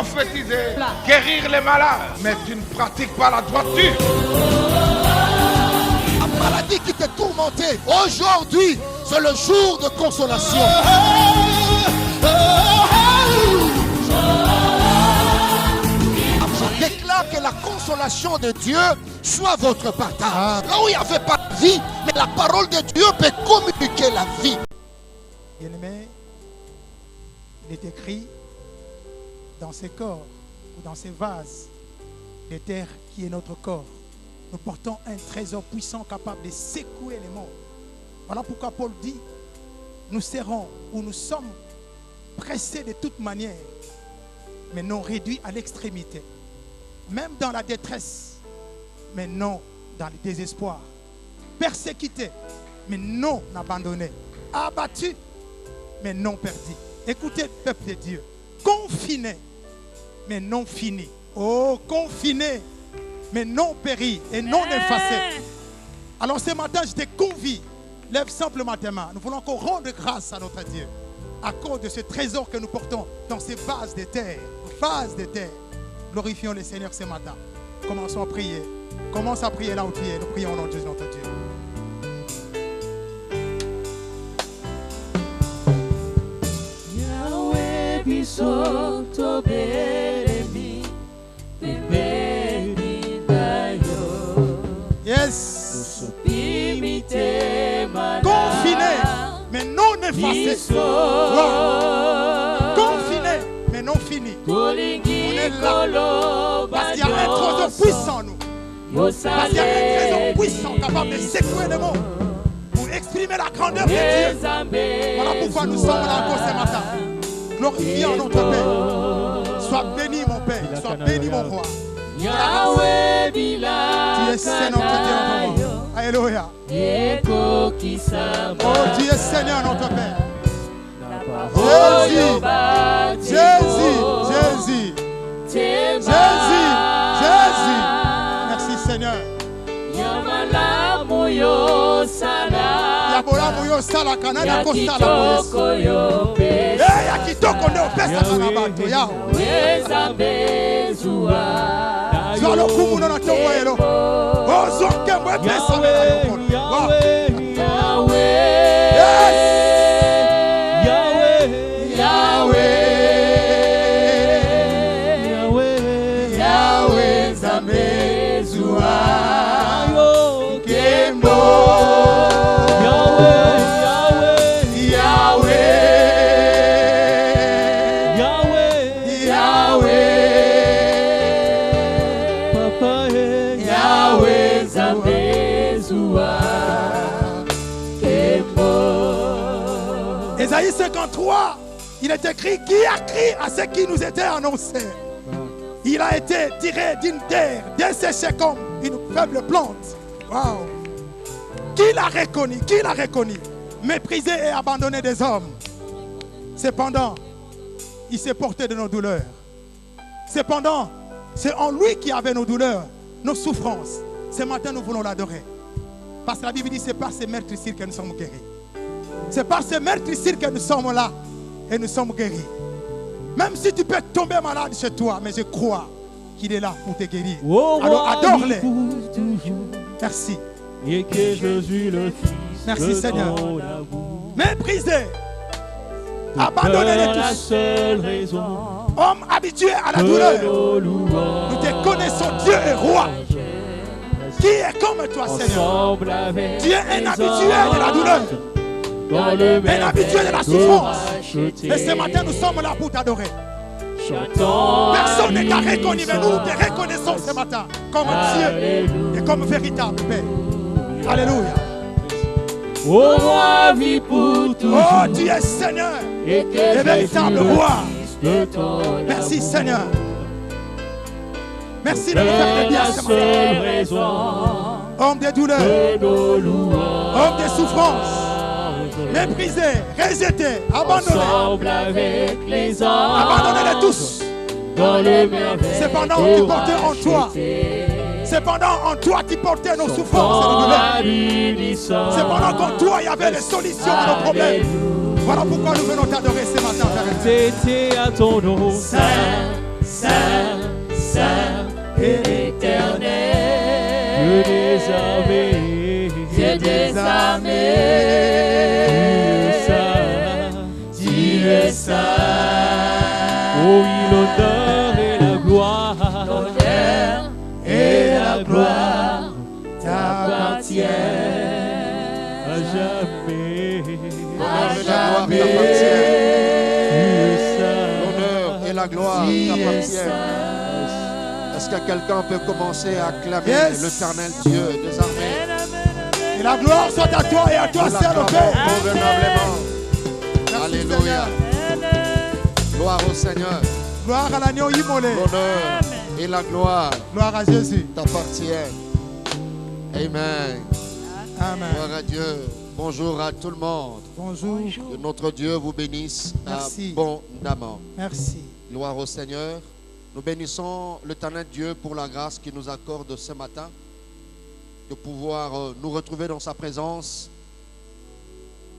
prophétiser, guérir les malades, mais tu ne pratiques pas la droiture. La maladie qui te tourmentait, aujourd'hui, c'est le jour de consolation. Je déclare que la consolation de Dieu soit votre partage. Là où il n'y avait pas de vie, mais la parole de Dieu peut communiquer la vie. Bien-aimé, il est écrit dans ces corps ou dans ces vases de terre qui est notre corps, nous portons un trésor puissant capable de secouer les morts. Voilà pourquoi Paul dit, nous serons ou nous sommes pressés de toute manière, mais non réduits à l'extrémité. Même dans la détresse, mais non dans le désespoir. Persécutés, mais non abandonnés. Abattus, mais non perdus. Écoutez, peuple de Dieu, confinés, mais non finis. Oh, confinés, mais non péris et non effacés. Alors ce matin, je te convie, lève simplement tes mains. Nous voulons encore rendre grâce à notre Dieu à cause de ce trésor que nous portons dans ces vases de terre. Vases de terre. Glorifions le Seigneur ce matin. Commençons à prier. Commence à prier là où tu es. Nous prions au nom de Jésus notre Dieu. Yahweh biso tobelemi pembeni dayo. Yes. Imite mana. Confiné, mais non effacé. Wow. Confiné, mais non fini. On est là parce qu'il y a un trésor puissant en nous. Parce qu'il y a un trésor puissant capable de secouer le monde pour exprimer la grandeur de Dieu. Voilà pourquoi nous sommes là encore ce matin. Glorifions notre Père. Sois béni mon Père, sois béni mon Roi. Tu es Seigneur notre Dieu. Alléluia. Oh Dieu est Seigneur notre Père. Jésus, Jésus, Jésus, Jésus, Jésus. Merci Seigneur. Yabola moyo sala kanana kosala moyo. Ya kitoko ndio pesa na bato yao. Zwa lokumu na tongo elo. Oh zonke mwe pesa na Yahweh. Yes. Ésaïe 53, il est écrit, qui a crié à ce qui nous était annoncé. Il a été tiré d'une terre desséchée comme une faible plante. Wow. Qui l'a reconnu? Qui l'a reconnu? Méprisé et abandonné des hommes. Cependant, il s'est porté de nos douleurs. Cependant, c'est en lui qui avait nos douleurs, nos souffrances. Ce matin, nous voulons l'adorer. Parce que la Bible dit, c'est par ces meurtrissures que nous sommes guéris. C'est par ces meurtrissures que nous sommes là et nous sommes guéris. Même si tu peux tomber malade chez toi, mais je crois qu'il est là pour te guérir. Alors adore-le. Merci. Et que Jésus le Fils. Merci Seigneur. Méprisé, abandonné de tous. Homme habitué à la douleur. Nous te connaissons, Dieu est roi. Qui est comme toi, Seigneur? Tu es un habitué de la douleur. Un habitué de la souffrance. Et ce matin, nous sommes là pour t'adorer. Personne ne t'a reconnu, mais nous te reconnaissons ce matin comme Dieu et comme véritable Père. Alléluia. Oh, moi, vie pour toujours. Oh, tu es Seigneur et véritable roi. Merci Seigneur. Merci de nous faire de bien ce matin. Homme de douleur, homme de souffrance, méprisé, rejeté, abandonné. Abandonné de tous. Cependant, tu portais en toi. Cependant, en toi, tu portais nos souffrances et nos douleurs. Cependant qu'en toi, il y avait les solutions à nos problèmes. Voilà pourquoi nous venons t'adorer ce matin, Père. C'était à ton nom. Saint, Saint, Saint et éternel. Dieu des armées, Dieu est saint. Oh oui, l'honneur et la gloire, L'honneur et la gloire t'appartiennent à jamais. L'honneur et la gloire jamais. t'appartiennent. L'honneur et la gloire t'appartiennent. Est-ce que quelqu'un peut commencer à acclamer Yes. l'éternel Dieu des armées? Et la gloire soit à toi et à toi Nous seul, l'acclamons au Père. convenablement. Merci, Alléluia. Seigneur. Gloire au Seigneur. Gloire à l'agneau immolé. L'honneur et la gloire Gloire à Jésus. t'appartiennent. Amen. Amen. Gloire à Dieu. Bonjour à tout le monde. Bonjour. Que notre Dieu vous bénisse Merci. abondamment. Merci. Gloire au Seigneur. Nous bénissons l'éternel Dieu pour la grâce qu'il nous accorde ce matin de pouvoir nous retrouver dans sa présence,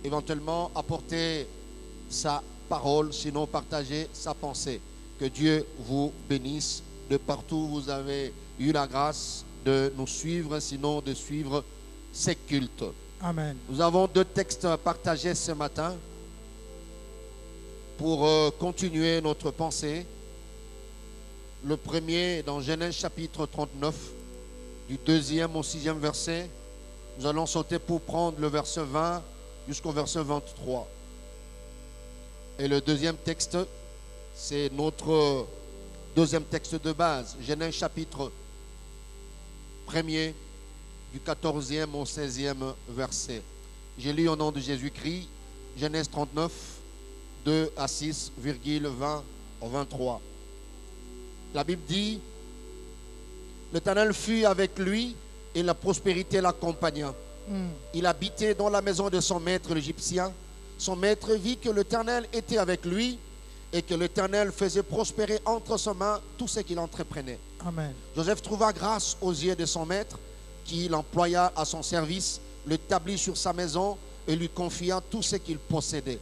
éventuellement apporter sa parole, sinon partager sa pensée. Que Dieu vous bénisse de partout où vous avez eu la grâce de nous suivre, sinon de suivre ces cultes. Amen. Nous avons 2 textes à partager ce matin pour continuer notre pensée. Le premier dans Genèse chapitre 39, du 2e au 6e verset. Nous allons sauter pour prendre le verset 20 jusqu'au verset 23. Et le deuxième texte, c'est notre deuxième texte de base. Genèse chapitre 1er, du 14e au 16e verset. J'ai lu au nom de Jésus-Christ, Genèse 39, 2 à 6, 20 au 23. La Bible dit, l'Éternel fut avec lui et la prospérité l'accompagna. Il habitait dans la maison de son maître l'Égyptien. Son maître vit que l'Éternel était avec lui et que l'Éternel faisait prospérer entre ses mains tout ce qu'il entreprenait. Amen. Joseph trouva grâce aux yeux de son maître, qui l'employa à son service, l'établit sur sa maison et lui confia tout ce qu'il possédait.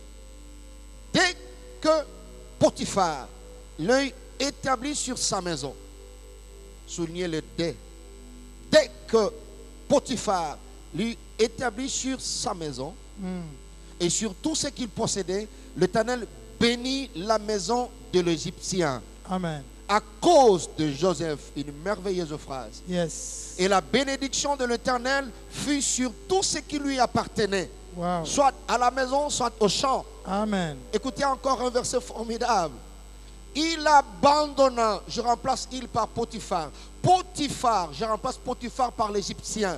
Dès que Potiphar, l'œil établi sur sa maison, soulignez le dès que Potiphar lui établit sur sa maison et sur tout ce qu'il possédait, l'Éternel bénit la maison de l'Égyptien Amen. à cause de Joseph. Une merveilleuse phrase. Yes. Et la bénédiction de l'Éternel fut sur tout ce qui lui appartenait, Wow. soit à la maison, soit au champ. Amen. Écoutez encore un verset formidable. Il abandonna, je remplace il par Potiphar. Potiphar, je remplace Potiphar par l'Égyptien.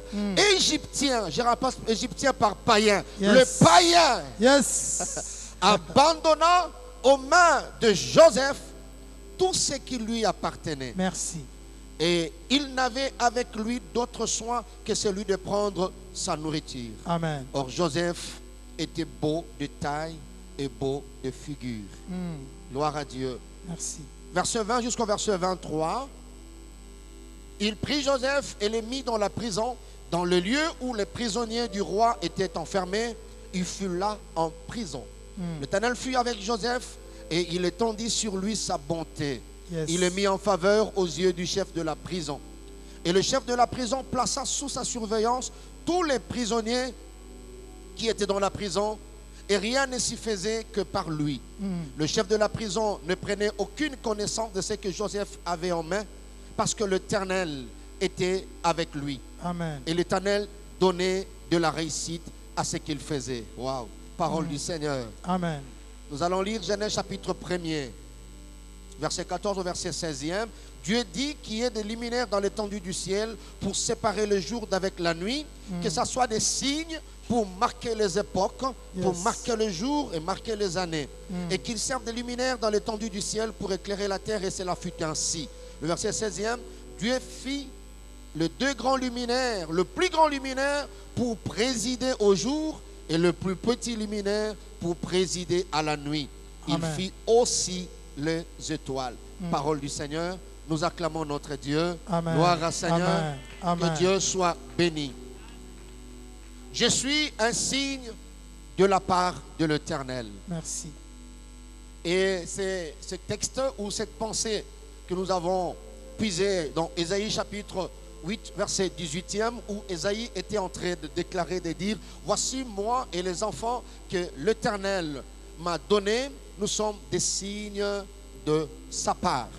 Égyptien, je remplace Égyptien par païen. Yes. Le païen Yes. abandonna aux mains de Joseph tout ce qui lui appartenait. Merci. Et il n'avait avec lui d'autre soin que celui de prendre sa nourriture. Amen. Or Joseph était beau de taille et beau de figure. Gloire à Dieu. Merci. Verset 20 jusqu'au verset 23. Il prit Joseph et le mit dans la prison, dans le lieu où les prisonniers du roi étaient enfermés. Il fut là en prison. L'Éternel fut avec Joseph et il étendit sur lui sa bonté. Yes. Il le mit en faveur aux yeux du chef de la prison. Et le chef de la prison plaça sous sa surveillance tous les prisonniers qui étaient dans la prison, et rien ne s'y faisait que par lui. Le chef de la prison ne prenait aucune connaissance de ce que Joseph avait en main, parce que l'Éternel était avec lui. Amen. Et l'Éternel donnait de la réussite à ce qu'il faisait. Waouh! Parole du Seigneur. Amen. Nous allons lire Genèse chapitre 1er, verset 14 au verset 16e. Dieu dit qu'il y ait des luminaires dans l'étendue du ciel pour séparer le jour d'avec la nuit, que ce soit des signes pour marquer les époques, pour marquer le jour et marquer les années. Et qu'ils servent des luminaires dans l'étendue du ciel pour éclairer la terre, et cela fut ainsi. Le verset 16e, Dieu fit les 2 grands luminaires, le plus grand luminaire pour présider au jour et le plus petit luminaire pour présider à la nuit. Il Amen. fit aussi les étoiles. Parole du Seigneur. Nous acclamons notre Dieu. Amen. Gloire à Seigneur. Amen. Amen. Que Dieu soit béni. Je suis un signe de la part de l'Éternel. Merci. Et c'est ce texte ou cette pensée que nous avons puisé dans Ésaïe chapitre 8, verset 18e, où Ésaïe était en train de déclarer, de dire, voici moi et les enfants que l'Éternel m'a donnés, nous sommes des signes de sa part.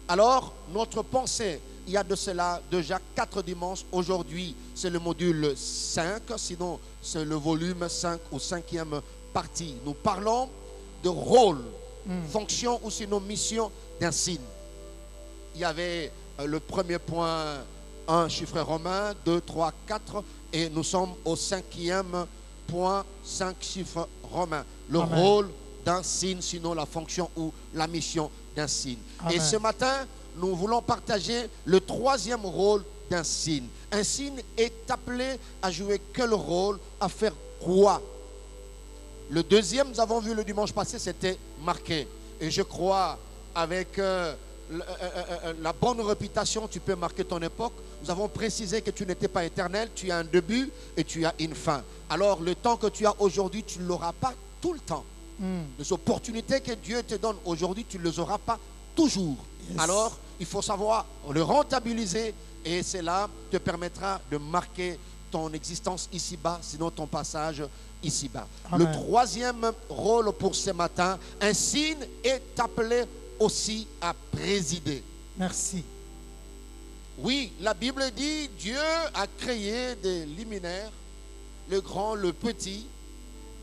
Alors, notre pensée, il y a de cela déjà 4 dimanches. Aujourd'hui, c'est le module 5, sinon c'est le volume 5 ou 5e partie. Nous parlons de rôle, fonction ou sinon mission d'un signe. Il y avait le premier point, 1 chiffre romain, 2, 3, 4, et nous sommes au 5e point, 5 chiffres romains. Le Amen. rôle d'un signe, sinon la fonction ou la mission d'un signe. Amen. Et ce matin, nous voulons partager le 3e rôle d'un signe. Un signe est appelé à jouer quel rôle, à faire quoi? Le 2e, nous avons vu le dimanche passé, c'était marqué. Et je crois, avec la bonne réputation, tu peux marquer ton époque. Nous avons précisé que tu n'étais pas éternel, tu as un début et tu as une fin. Alors, le temps que tu as aujourd'hui, tu ne l'auras pas tout le temps. Les opportunités que Dieu te donne aujourd'hui, tu ne les auras pas toujours. Yes. Alors, il faut savoir le rentabiliser et cela te permettra de marquer ton existence ici-bas, sinon ton passage ici-bas. Le Amen. 3e rôle pour ce matin, un signe est appelé aussi à présider. Merci. Oui, la Bible dit Dieu a créé des liminaires, le grand, le petit,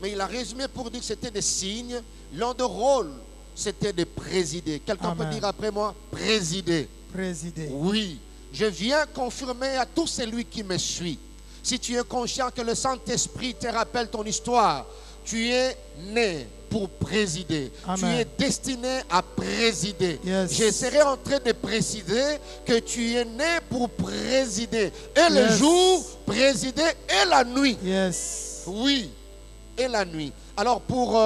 mais il a résumé pour dire que c'était des signes. L'un des rôles, c'était de présider. Quelqu'un peut Amen. dire après moi, présider. Présider. Oui, je viens confirmer à tout celui qui me suit. Si tu es conscient que le Saint-Esprit te rappelle ton histoire, tu es né pour présider. Amen. Tu es destiné à présider. Yes. Je serai en train de préciser que tu es né pour présider. Et le Yes. jour, présider, et la nuit. Yes. Oui, et la nuit. Alors pour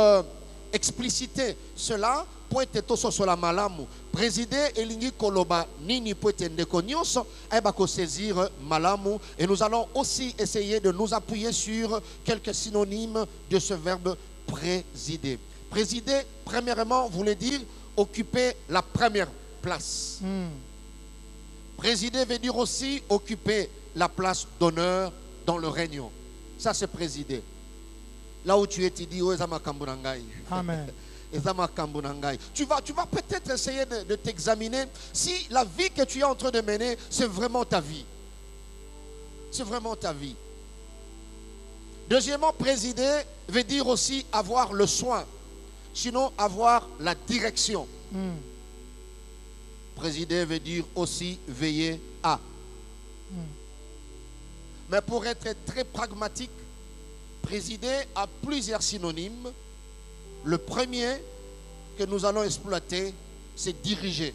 expliciter cela, pointe toso sola malamu. Présider elingi koloba nini pointe ndeko nyonso eba ko saisir malamu, et nous allons aussi essayer de nous appuyer sur quelques synonymes de ce verbe présider. Présider, premièrement, voulait dire occuper la première place. Présider veut dire aussi occuper la place d'honneur dans le réunion. Ça, c'est présider. Là où tu es, tu dis, oh, Ezama Kamburangai. Amen. Ezama Kamburangai. Tu vas peut-être essayer de t'examiner si la vie que tu es en train de mener, c'est vraiment ta vie. C'est vraiment ta vie. Deuxièmement, présider veut dire aussi avoir le soin, sinon avoir la direction. Présider veut dire aussi veiller à. Mais pour être très pragmatique, présider a plusieurs synonymes. Le premier que nous allons exploiter, c'est diriger.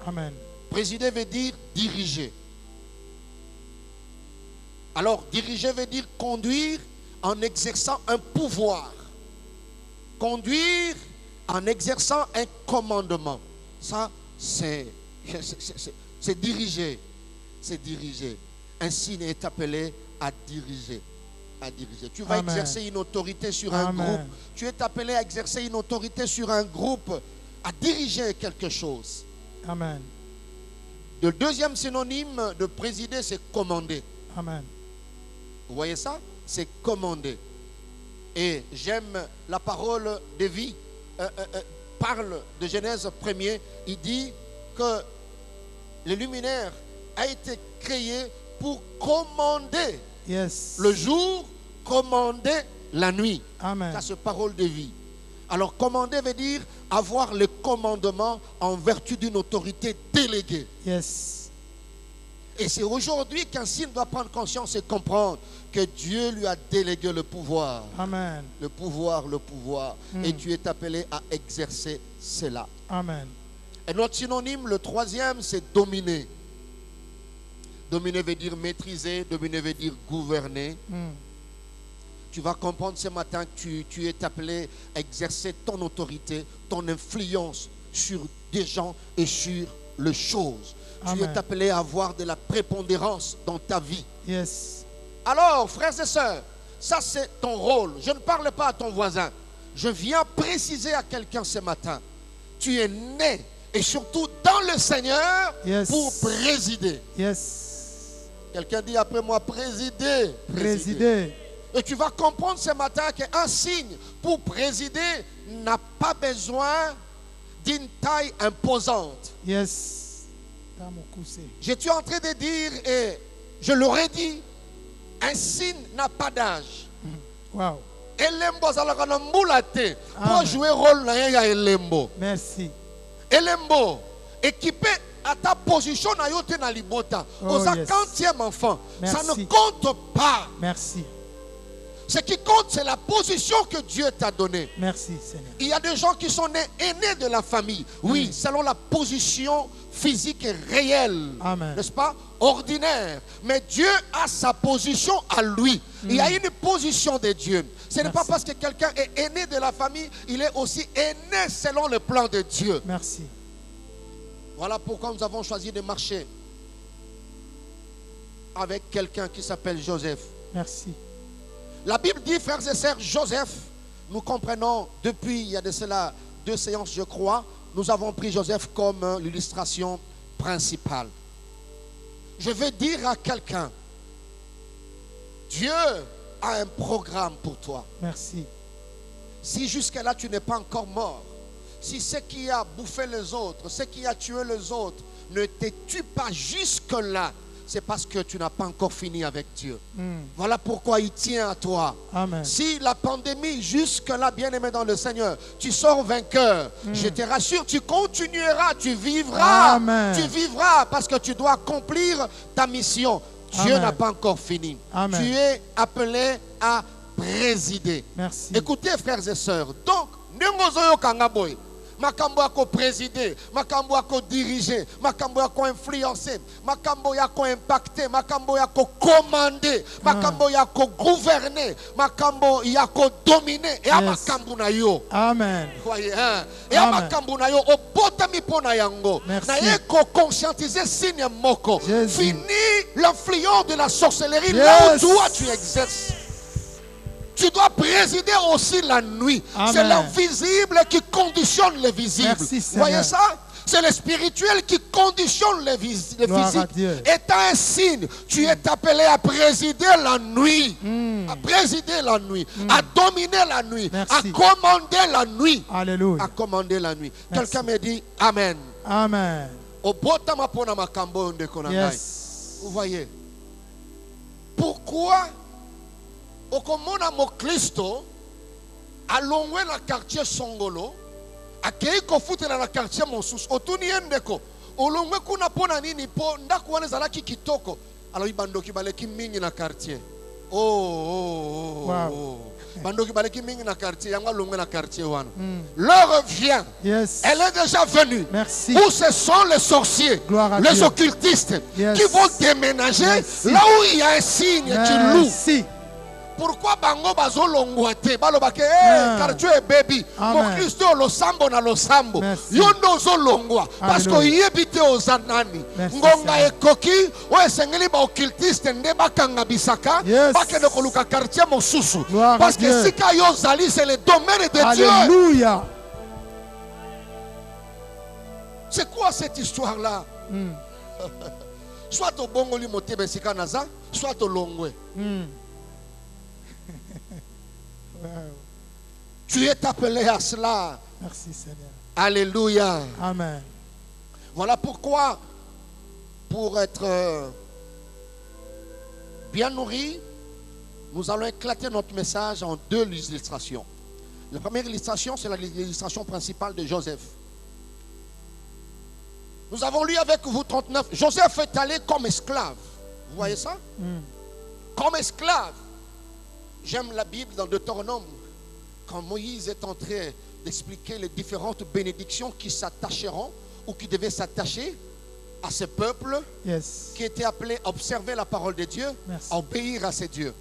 Amen. Présider veut dire diriger. Alors, diriger veut dire conduire en exerçant un pouvoir. Conduire en exerçant un commandement. Ça, c'est diriger. C'est diriger. Un signe est appelé à diriger. À diriger. Tu vas Amen. exercer une autorité sur un Amen. groupe. Tu es appelé à exercer une autorité sur un groupe, à diriger quelque chose. Amen. Le deuxième synonyme de présider, c'est commander. Amen. Vous voyez ça? C'est commander. Et j'aime la parole de vie. Parle de Genèse 1er. Il dit que le luminaire a été créé pour commander Yes. le jour, commander la nuit. Amen. Ça, c'est parole de vie. Alors, commander veut dire avoir le commandement en vertu d'une autorité déléguée. Yes. Et c'est aujourd'hui qu'un signe doit prendre conscience et comprendre que Dieu lui a délégué le pouvoir. Amen. Le pouvoir, le pouvoir. Et tu es appelé à exercer cela. Amen. Et notre synonyme, le troisième, c'est dominer. Dominer veut dire maîtriser, dominer veut dire gouverner. Tu vas comprendre ce matin que tu es appelé à exercer ton autorité, ton influence sur des gens et sur les choses. Tu Amen. es appelé à avoir de la prépondérance dans ta vie. Yes. Alors, frères et sœurs, ça c'est ton rôle. Je ne parle pas à ton voisin. Je viens préciser à quelqu'un ce matin. Tu es né et surtout dans le Seigneur Yes. pour présider. Yes. Quelqu'un dit après moi, présider. Présider. Et tu vas comprendre ce matin qu'un signe pour présider n'a pas besoin d'une taille imposante. Yes. Tamokuse. Je suis en train de dire, et je l'aurais dit, un signe n'a pas d'âge. Wow. Elembo azalaka na mbula te pour Amen. jouer rôle na ye ya elembo. Merci. Elembo équipé à ta position na yo te na libota. Oh, Oza yes. 40e enfant. Ça Merci. ne compte pas. Merci. Ce qui compte, c'est la position que Dieu t'a donnée. Merci, Seigneur. Il y a des gens qui sont nés aînés de la famille. Oui, selon la position physique et réelle. Amen. N'est-ce pas? Ordinaire. Mais Dieu a sa position à lui. Il y a une position de Dieu. Ce n'est pas Merci. parce que quelqu'un est aîné de la famille, il est aussi aîné selon le plan de Dieu. Merci. Voilà pourquoi nous avons choisi de marcher avec quelqu'un qui s'appelle Joseph. Merci. La Bible dit, frères et sœurs, Joseph, nous comprenons depuis, il y a de cela 2 séances, je crois, nous avons pris Joseph comme l'illustration principale. Je veux dire à quelqu'un, Dieu a un programme pour toi. Merci. Si jusque-là tu n'es pas encore mort, si ce qui a bouffé les autres, ce qui a tué les autres ne te tue pas jusque-là, c'est parce que tu n'as pas encore fini avec Dieu. Voilà pourquoi il tient à toi. Amen. Si la pandémie, jusque-là, bien-aimé dans le Seigneur, tu sors vainqueur, je te rassure, tu continueras, tu vivras. Amen. Tu vivras parce que tu dois accomplir ta mission. Dieu Amen. n'a pas encore fini. Amen. Tu es appelé à présider. Merci. Écoutez, frères et sœurs, donc, Nengozoyo Kangaboy, makambo yako présider, makambo yako diriger, makambo yako influencer, makambo yako impacter, makambo yako commander, makambo yako gouverner, makambo yako dominer, et Yes. makambo na yo. Amen. Voyez, hein? Et Amen. makambo na yo, obotami pona yango. Merci. Na yeko conscientiser signe moko. Jésus. Fini l'influence de la sorcellerie Yes. là où toi tu exerces. Tu dois présider aussi la nuit. Amen. C'est l'invisible qui conditionne le visible. Merci, Vous Seigneur. voyez ça? C'est le spirituel qui conditionne le Gloire à physique. Dieu. Étant un signe, tu es appelé à présider la nuit. À présider la nuit. À dominer la nuit. Merci. À commander la nuit. Alléluia. À commander la nuit. Merci. Quelqu'un me dit Amen. Amen. Obotama pona makambo ndeko na ngai. Yes. Vous voyez? Pourquoi okomona mokristo alongwe na quartier Songolo akei kofutela na quartier mosusu otuni ye ndeko olongwe kuna pona nini po ndako wana ezalaki kitoko alobi bandoki baleki mingi na quartier Wow. bandoki baleki mingi na quartier yango alongwe na quartier wana l'heure vient. Yes. Elle est déjà venue. Merci. Où ce sont les sorciers, Gloire à les Dieu. occultistes Yes. qui vont déménager Merci. là où il y a un signe, tu loues. Merci. Pourquoi bango bazolongwa te balobake quartier baby Amen. mon Christo losambo na losambo Merci. yondo ozolongwa parce que Alléluia. oyebi te oza nani Merci, ngonga Seigneur. ekoki oyo esengeli baoccultiste nde bakanga bisaka Yes. bakende koluka quartier mosusu Gloire à parce que Dieu. sika yo ozali c'est le domaine de Dieu. Alléluia. C'est quoi cette histoire-là? Soit au bongoli motebe esika naza, soit au longwe. Wow. Tu es appelé à cela. Merci Seigneur. Alléluia. Amen. Voilà pourquoi, pour être bien nourris, nous allons éclater notre message en 2 illustrations. La première illustration, c'est l'illustration principale de Joseph. Nous avons lu avec vous 39. Joseph est allé comme esclave. Vous voyez ça? Comme esclave. J'aime la Bible dans Deutéronome. Quand Moïse est en train d'expliquer les différentes bénédictions qui s'attacheront ou qui devaient s'attacher à ce peuple Yes. qui était appelé à observer la parole de Dieu, Merci. à obéir à ses dieux.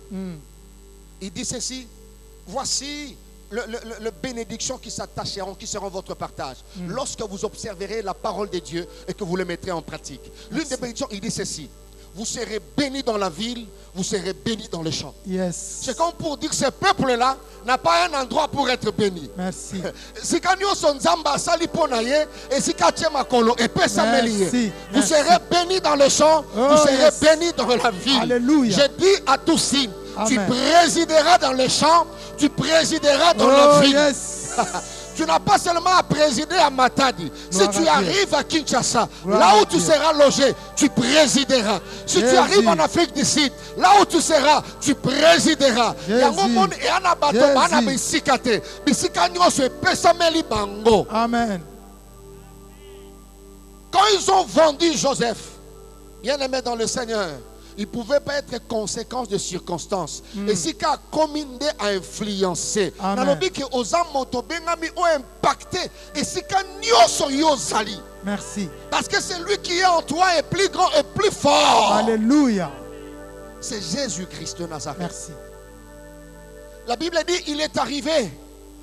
Il dit ceci: voici les bénédictions qui s'attacheront, qui seront votre partage. Lorsque vous observerez la parole de Dieu et que vous le mettrez en pratique. L'une des bénédictions, il dit ceci: vous serez bénis dans la ville, vous serez bénis dans les champs. Yes. C'est comme pour dire que ce peuple-là n'a pas un endroit pour être béni. Merci. Si vous serez bénis dans les champs, vous serez bénis dans la ville. Alléluia. Je dis à tous ici, tu Amen. présideras dans les champs, tu présideras dans la ville. Yes. Tu n'as pas seulement à présider à Matadi. Si Gloire tu à arrives à Kinshasa, Gloire là à où tu Dieu. seras logé, tu présideras. Si tu Jésus. arrives en Afrique du Sud, là où tu seras, tu présideras. Jésus. Amen. Quand ils ont vendu Joseph, bien aimé dans le Seigneur, il ne pouvait pas être conséquence de circonstances. Et si qu'a commandé à influencer, Amen. impacté. Et si qu'a nyoso yozali. Merci. Parce que celui qui est en toi est plus grand et plus fort. Alléluia. C'est Jésus-Christ de Nazareth. Merci. La Bible dit, il est arrivé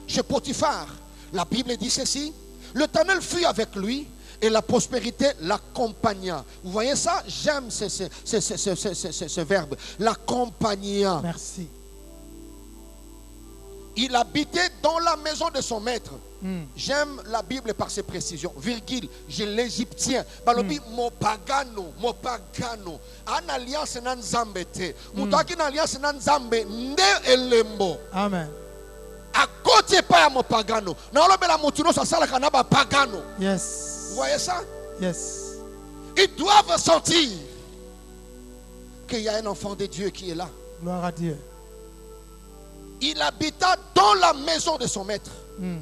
chez Potiphar. La Bible dit ceci, l'Éternel fut avec lui et la prospérité l'accompagna. Vous voyez ça? J'aime ce verbe. L'accompagna. Merci. Il habitait dans la maison de son maître. Mm. J'aime la Bible par ses précisions. Virgule, j'ai l'Égyptien. Balobi mopagano, mopagano. En alliance nan zambete. Moutaki na alliance nan zambe nde elembo. Amen. À côté pas ya mopagano. Na olobe la motuno sa sala kanaba pagano. Yes. Vous voyez ça? Yes. Ils doivent sentir qu'il y a un enfant de Dieu qui est là. Gloire à Dieu. Il habita dans la maison de son maître. Mm.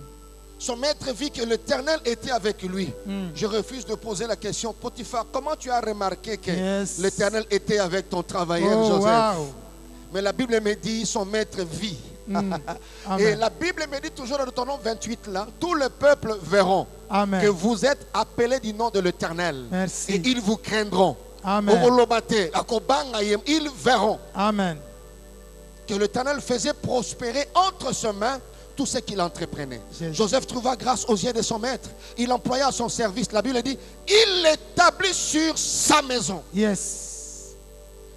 Son maître vit que l'Éternel était avec lui. Mm. Je refuse de poser la question. Potiphar, comment tu as remarqué que Yes. l'Éternel était avec ton travailleur Oh, Joseph? wow. Mais la Bible me dit, son maître vit. Mm. Et Amen. la Bible me dit toujours dans le nom 28 là, tous les peuples verront Amen. que vous êtes appelés du nom de l'Éternel. Merci. Et ils vous craindront. Amen. Ils verront Amen. que l'Éternel faisait prospérer entre ses mains tout ce qu'il entreprenait. Jésus. Joseph trouva grâce aux yeux de son maître. Il employa à son service. La Bible dit, il l'établit sur sa maison. Yes.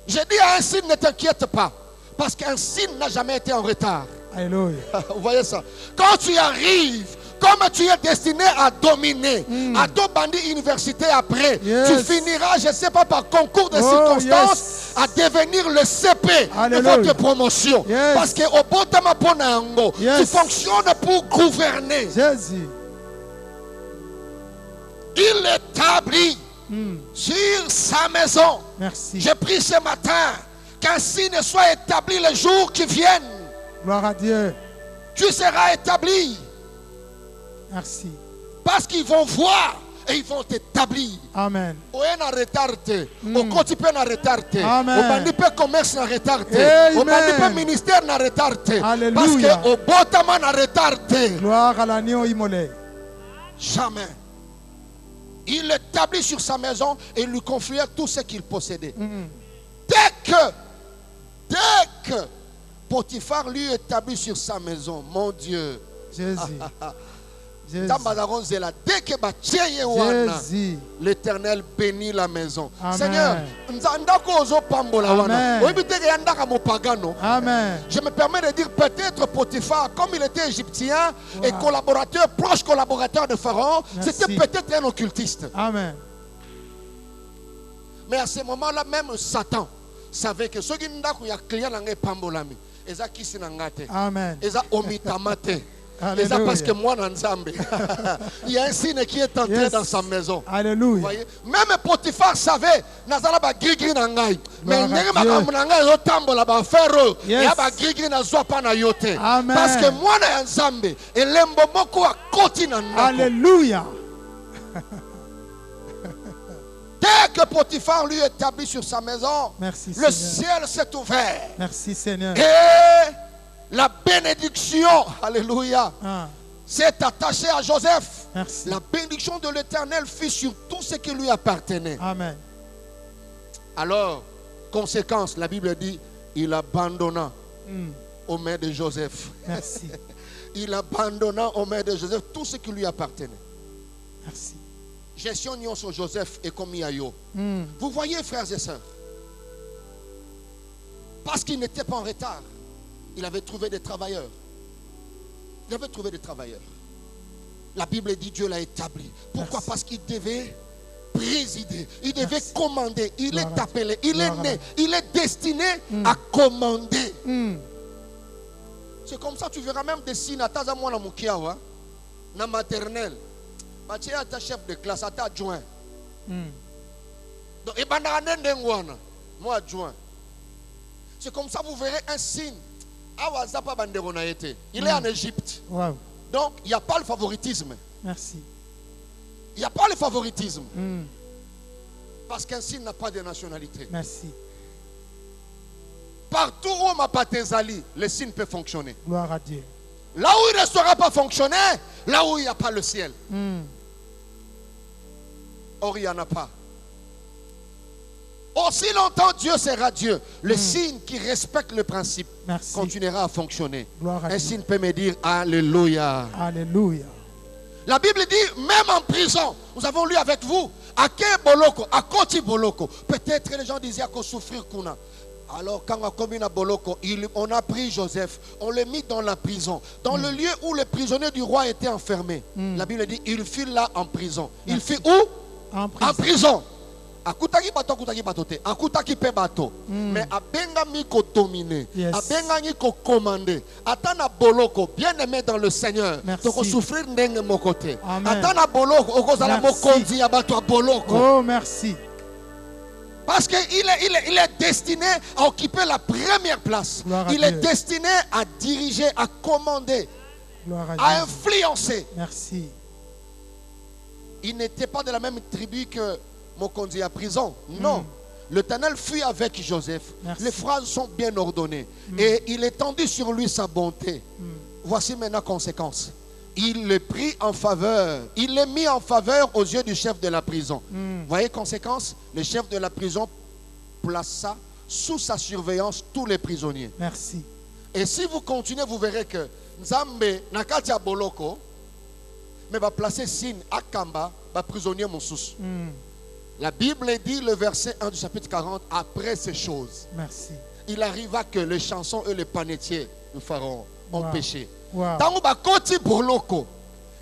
J'ai dit à un signe, ne t'inquiète pas. Parce qu'un signe n'a jamais été en retard. Alléluia. Vous voyez ça? Quand tu arrives, comme tu es destiné à dominer, à dominer université après, Yes. tu finiras, je ne sais pas, par concours de circonstances, yes. à devenir le CP Alléluia. de votre promotion. Yes. Parce que au Botama Ponango, tu Yes. fonctionnes pour gouverner. Jésus. Il établit sur sa maison. Merci. J'ai pris ce matin qu'un signe soit établi les jours qui viennent. Gloire à Dieu. Tu seras établi. Merci. Parce qu'ils vont voir et ils vont t'établir. Amen. Oye na retarte, au côté peut na retarte, Amen. au bandi peut commerce na retarte, Amen. au bandi peut ministère na retarte, Alléluia. parce que au botama na retarte. Gloire à l'agneau immolé. Jamais. Il l'établit sur sa maison et lui confia tout ce qu'il possédait. Dès que Potiphar lui établit sur sa maison, mon Dieu, Jésus. Jésus. dès que Bacheye wana, Jésus. l'Éternel bénit la maison. Amen. Seigneur, Amen. Amen. je me permets de dire peut-être Potiphar, comme il était égyptien et collaborateur, proche collaborateur de Pharaon, Merci. c'était peut-être un occultiste. Amen. Mais à ce moment-là, même Satan savait que ceux qui n'ont client n'ont pambolami. Et ça qui s'est n'engagé. Amen. Et ça omitamate. Et ça Alléluia. parce que moi dans Nzambe. Il y a un signe qui est entré Yes. dans sa maison. Vous Alléluia. voyez? Même Potiphar savait nazala ba grigri na ngai. Mais Gloire à ndenge Dieu. makambo na ngai yo tambola ba fero. Yes. Ya ba grigri na zwa pa na yote. Amen. Parce que moi na Nzambe elembo moko akoti na ndako. Alléluia. Dès que Potiphar lui établit sur sa maison, Merci, le Seigneur. ciel s'est ouvert. Merci Seigneur. Et la bénédiction, alléluia, Ah, s'est attachée à Joseph. merci. La bénédiction de l'Éternel fut sur tout ce qui lui appartenait. Amen. Alors, conséquence, la Bible dit, il abandonna aux mains de Joseph. Merci. Il abandonna aux mains de Joseph tout ce qui lui appartenait. Merci. Gestion sur Joseph et comme Yayo. Vous voyez, frères et sœurs, Parce qu'il n'était pas en retard. Il avait trouvé des travailleurs. Il avait trouvé des travailleurs. La Bible dit Dieu l'a établi. Pourquoi? Merci. Parce qu'il devait présider. Il devait Merci. commander. Il Gloire est à appelé. Dieu. Il est Gloire à né. Dieu. Il est destiné à commander. C'est comme ça, tu verras même des signes. Attends, moi, dans la maternelle. Tu es ta chef de classe, à ta adjoint. Donc, et moi adjoint. C'est comme ça, vous verrez un signe. Il est en Égypte. Wow. Donc, il n'y a pas le favoritisme. Merci. Il n'y a pas le favoritisme. Parce qu'un signe n'a pas de nationalité. Merci. Partout où ma patezali, le signe peut fonctionner. Gloire à Dieu. Là où il ne sera pas fonctionner, là où il n'y a pas le ciel. Or, il n'y en a pas. Aussi longtemps Dieu sera Dieu, le signe qui respecte le principe Merci. continuera à fonctionner. Gloire à Un Dieu. signe peut me dire Alléluia. Alléluia. La Bible dit, même en prison, nous avons lu avec vous, à Boloko, à Koti Boloko. Peut-être les gens disaient qu'on souffrir Kuna. Alors quand on a commis à Boloko, on a pris Joseph, on l'a mis dans la prison, dans le lieu où les prisonniers du roi étaient enfermés. La Bible dit, il fut là en prison. Il fut où? En prison. En prison. Akutaki bato, akutaki bato te, akutaki pe bato. Mais abengami ko dominer, Yes. abengami ko commander. Atana boloko, bien aimé dans le Seigneur. Merci. Toko souffrir ndenge mon côté. Amen. Atana boloko, okozala Merci. mokonzi ya bato a boloko. Oh, merci. Parce qu'il est destiné à occuper la première place. Gloire à Il est Dieu. destiné à diriger, à commander, Gloire à à Dieu. influencer. Merci. Il n'était pas de la même tribu que Mokonzi à prison. Non. L'Éternel fut avec Joseph. Merci. Les phrases sont bien ordonnées. Et il étendit sur lui sa bonté. Voici maintenant conséquence. Il le prit en faveur. Il l'a mis en faveur aux yeux du chef de la prison. Voyez conséquence? Le chef de la prison plaça sous sa surveillance tous les prisonniers. Merci. Et si vous continuez, vous verrez que Nzambe Nakatia Boloko, mais va placer signe à Kamba, va prisonnier Moussous. La Bible dit, le verset 1 du chapitre 40, après ces choses, Merci. il arriva que les chansons et les panetiers du Pharaon ont Wow. péché. Wow. Tango bakoti boloko,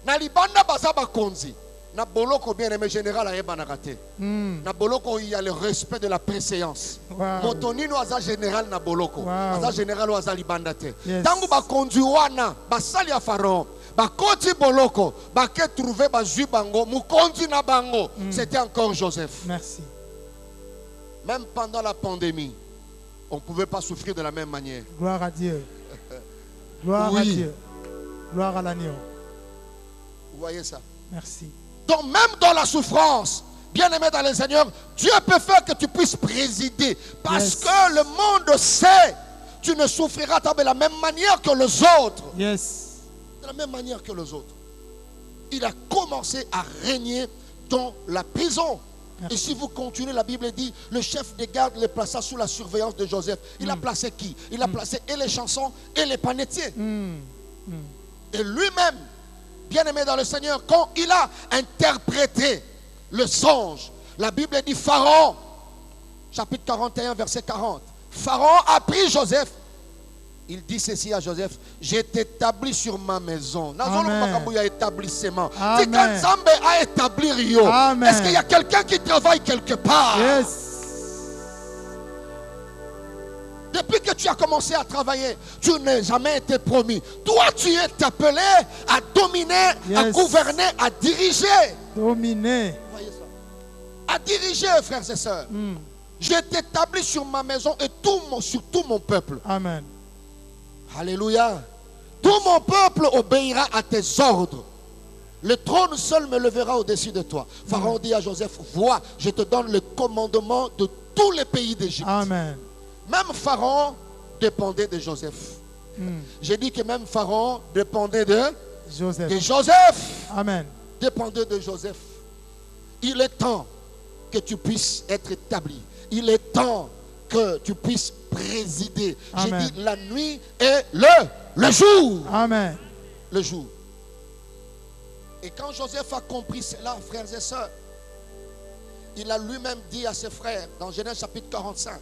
na libanda baza bakonzi, na boloko bien aimé général a ebanakate. Na boloko il y a le respect de la préséance. Wow. Motonino aza général na boloko, Wow. aza général ou aza libanda te. Yes. Tango bakonzi wana, basali ya Pharaon, bakoti boloko, bake trouver bazui bango, mukonzi na bango, c'était encore Joseph. Merci. Même pendant la pandémie, on ne pouvait pas souffrir de la même manière. Gloire à Dieu. Gloire à Oui. Dieu. Gloire à l'agneau. Vous voyez ça? Merci. Donc même dans la souffrance, bien aimé dans le Seigneur, Dieu peut faire que tu puisses présider. Parce Yes. que le monde sait, tu ne souffriras pas de la même manière que les autres. Yes. De la même manière que les autres. Il a commencé à régner dans la prison. Merci. Et si vous continuez, la Bible dit, le chef des gardes les plaça sous la surveillance de Joseph. Il a placé qui? Il a placé et les chansons et les panetiers. Et lui-même, bien aimé dans le Seigneur, quand il a interprété le songe, la Bible dit Pharaon, chapitre 41, verset 40. Pharaon a pris Joseph. Il dit ceci à Joseph, j'ai t'établi sur ma maison. Amen. Il y a établissement. Amen. Si quand Zambé a établi Rio, Amen. est-ce qu'il y a quelqu'un qui travaille quelque part? Yes. Depuis que tu as commencé à travailler, tu n'as jamais été promis. Toi, tu es appelé à dominer, à Yes. gouverner, à diriger. Dominé. Voyez ça. À diriger, frères et sœurs. Je t'établis sur ma maison et sur tout mon peuple. Amen. Alléluia. Tout mon peuple obéira à tes ordres. Le trône seul me levera au-dessus de toi. Pharaon dit à Joseph, vois, je te donne le commandement de tous les pays d'Égypte. Amen. Même Pharaon dépendait de Joseph. J'ai dit que même Pharaon dépendait de Joseph. Joseph. Amen. Dépendait de Joseph. Il est temps que tu puisses être établi. Il est temps que tu puisses présider. J'ai Amen. dit la nuit et le jour. Amen. Le jour. Et quand Joseph a compris cela, frères et sœurs, il a lui-même dit à ses frères dans Genèse chapitre 45,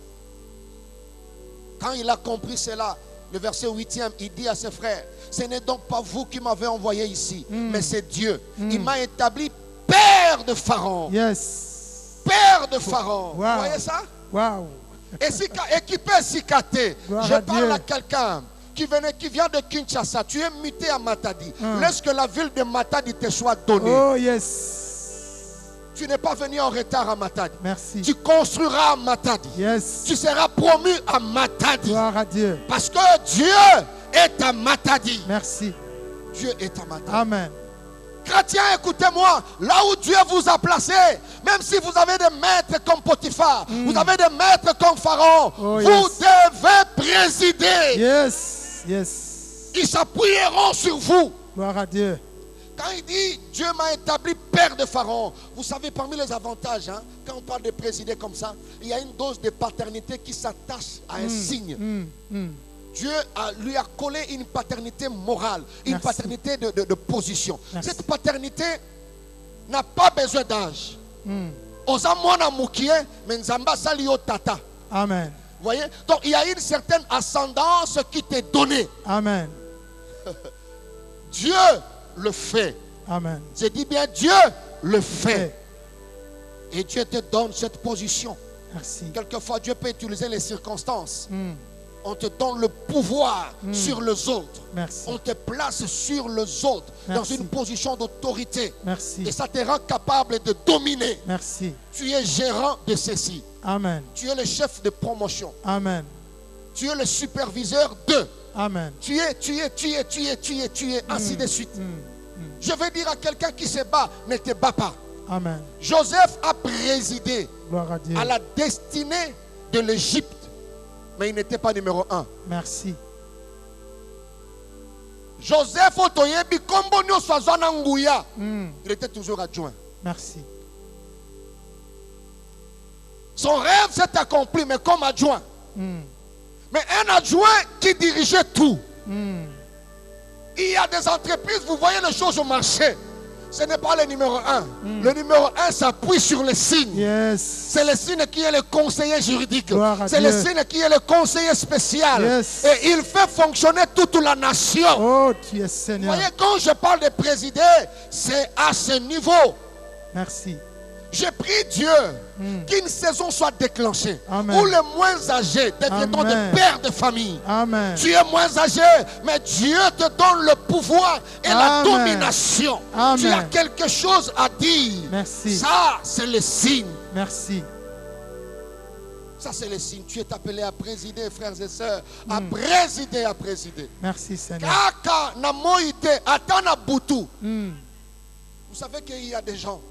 Quand il a compris cela, le verset 8e, il dit à ses frères, ce n'est donc pas vous qui m'avez envoyé ici, mais c'est Dieu. Il m'a établi père de Pharaon. Yes. Père de Pharaon. Wow. Vous voyez ça? Wow. Équipé Sikaté. Gloire Je à parle Dieu. à quelqu'un qui vient de Kinshasa. Tu es muté à Matadi. Laisse que la ville de Matadi te soit donnée. Oh, yes. Tu n'es pas venu en retard à Matadi. Merci. Tu construiras à Matadi. Yes. Tu seras promu à Matadi. Gloire à Dieu. Parce que Dieu est à Matadi. Merci. Dieu est à Matadi. Amen. Chrétiens, écoutez-moi, là où Dieu vous a placé, même si vous avez des maîtres comme Potiphar, vous avez des maîtres comme Pharaon, Oh, vous yes. devez présider. Yes. Yes. Ils s'appuieront sur vous. Gloire à Dieu. Quand il dit Dieu m'a établi père de Pharaon, vous savez, parmi les avantages, hein, quand on parle de présider comme ça, il y a une dose de paternité qui s'attache à un signe. Dieu lui a collé une paternité morale, une Merci. paternité de position. Merci. Cette paternité n'a pas besoin d'âge. Oza mwana mukie, mais nzamba sali yo tata. Amen. Vous voyez? Donc il y a une certaine ascendance qui t'est donnée. Amen. Dieu le fait. Amen. Je dis bien Dieu le fait. Et Dieu te donne cette position. Merci. Quelquefois Dieu peut utiliser les circonstances. On te donne le pouvoir sur les autres. Merci. On te place sur les autres dans Merci. une position d'autorité. Merci. Et ça te rend capable de dominer. Merci. Tu es gérant de ceci. Amen. Tu es le chef de promotion. Amen. Tu es le superviseur de. Amen. Tu es, ainsi de suite. Je veux dire à quelqu'un qui se bat, ne te bats pas. Amen. Joseph a présidé Gloire à Dieu. à la destinée de l'Égypte, mais il n'était pas numéro 1. Merci. Joseph Otoyebi Kombonio Swazana Nguya, il était toujours adjoint. Merci. Son rêve s'est accompli, mais comme adjoint. Mais un adjoint qui dirigeait tout. Il y a des entreprises, vous voyez les choses au marché. Ce n'est pas le numéro 1. Le numéro 1 s'appuie sur les signes. Yes. C'est le signe qui est le conseiller juridique. Gloire à C'est le Dieu. signe qui est le conseiller spécial. Yes. Et il fait fonctionner toute la nation. Oh, tu es Vous Seigneur. voyez, quand je parle de présider, c'est à ce niveau. Merci. J'ai prie Dieu qu'une saison soit déclenchée. Amen. Où les moins âgés deviendront Amen. des pères de famille. Amen. Tu es moins âgé, mais Dieu te donne le pouvoir et la Amen. domination. Amen. Tu as quelque chose à dire. Merci. Ça, c'est le signe. Merci. Ça, c'est le signe. Tu es appelé à présider, frères et sœurs. À présider, à présider. Merci Seigneur. Kaka na moïte, atana butu. Vous savez qu'il y a des gens.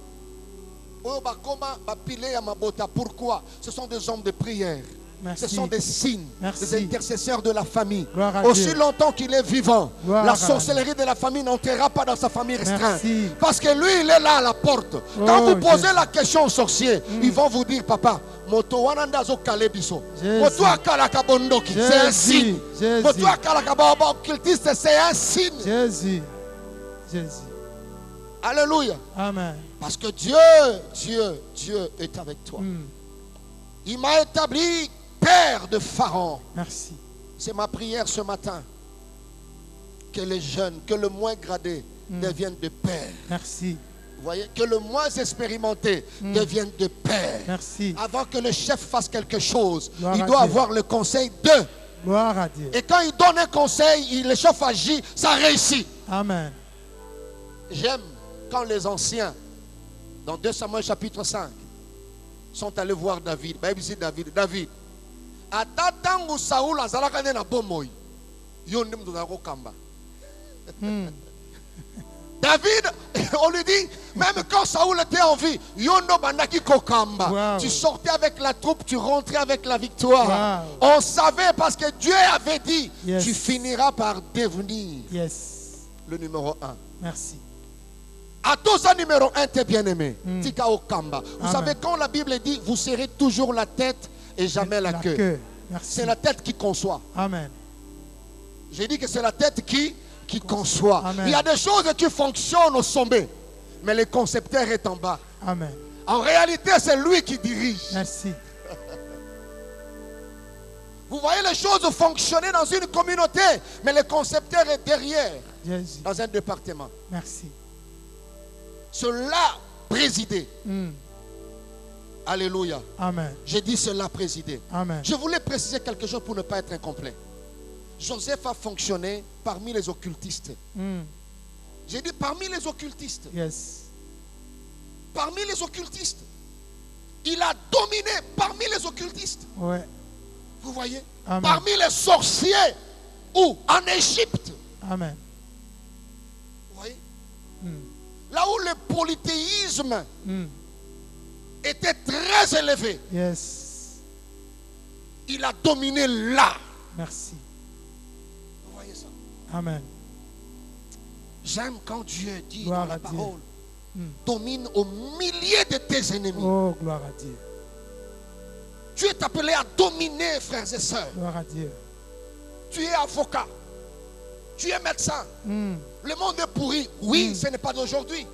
Pourquoi? Ce sont des hommes de prière. Merci. Ce sont des signes, Merci. des intercesseurs de la famille. Gloire à Aussi Dieu. longtemps qu'il est vivant, Gloire la à sorcellerie de la famille n'entrera pas dans sa famille restreinte. Merci. Parce que lui, il est là à la porte. Quand vous posez Jésus. la question aux sorciers, ils vont vous dire, papa, moto wananda zo kalebiso. Jésus. Moto akalaka bondoki, c'est un Jésus. signe. Jésus. Moto akalaka baba occultiste, c'est un signe. Jésus. Jésus. Alléluia. Amen. Parce que Dieu est avec toi. Il m'a établi père de Pharaon. Merci. C'est ma prière ce matin. Que les jeunes, que le moins gradé deviennent de père. Merci. Vous voyez, que le moins expérimenté devienne de père. Merci. Avant que le chef fasse quelque chose, Gloire il à doit Dieu. avoir le conseil de. Gloire à Dieu. Et quand il donne un conseil, le chef agit, ça réussit. Amen. J'aime quand les anciens, dans 2 Samuel chapitre 5, sont allés voir David. Bible dit David. David. Atatangu Saoul azalaka na bomoy. Yo ndem dozako kamba. David, on lui dit, même quand Saoul était en vie, Yondo Bandaki Kokamba. Wow. Tu sortais avec la troupe, tu rentrais avec la victoire. Wow. On savait parce que Dieu avait dit, Yes. tu finiras par devenir Yes. le numéro 1. Merci. À tous un numéro 1, t'es bien-aimé. Tika Okamba. Vous Amen. savez, quand la Bible dit, vous serez toujours la tête et jamais la queue. Merci. C'est la tête qui conçoit. Amen. J'ai dit que c'est la tête qui conçoit. Amen. Il y a des choses qui fonctionnent au sommet, mais le concepteur est en bas. Vous voyez les choses fonctionner dans une communauté, mais le concepteur est derrière, Jésus. dans un département. Merci. Cela présidé. Alléluia. Amen. J'ai dit cela présidé. Amen. Je voulais préciser quelque chose pour ne pas être incomplet. Joseph a fonctionné parmi les occultistes. J'ai dit parmi les occultistes. Yes. Parmi les occultistes. Il a dominé parmi les occultistes. Ouais. Vous voyez? Amen. Parmi les sorciers ou en Égypte. Amen. Vous voyez? Là où le polythéisme était très élevé. Yes. Il a dominé là. Merci. Vous voyez ça? Amen. J'aime quand Dieu dit Gloire dans la à Dieu. parole, domine au milieu de tes ennemis. Oh, gloire à Dieu. Tu es appelé à dominer, frères et sœurs. Gloire à Dieu. Tu es avocat. Tu es médecin. Le monde est pourri. Oui, ce n'est pas d'aujourd'hui.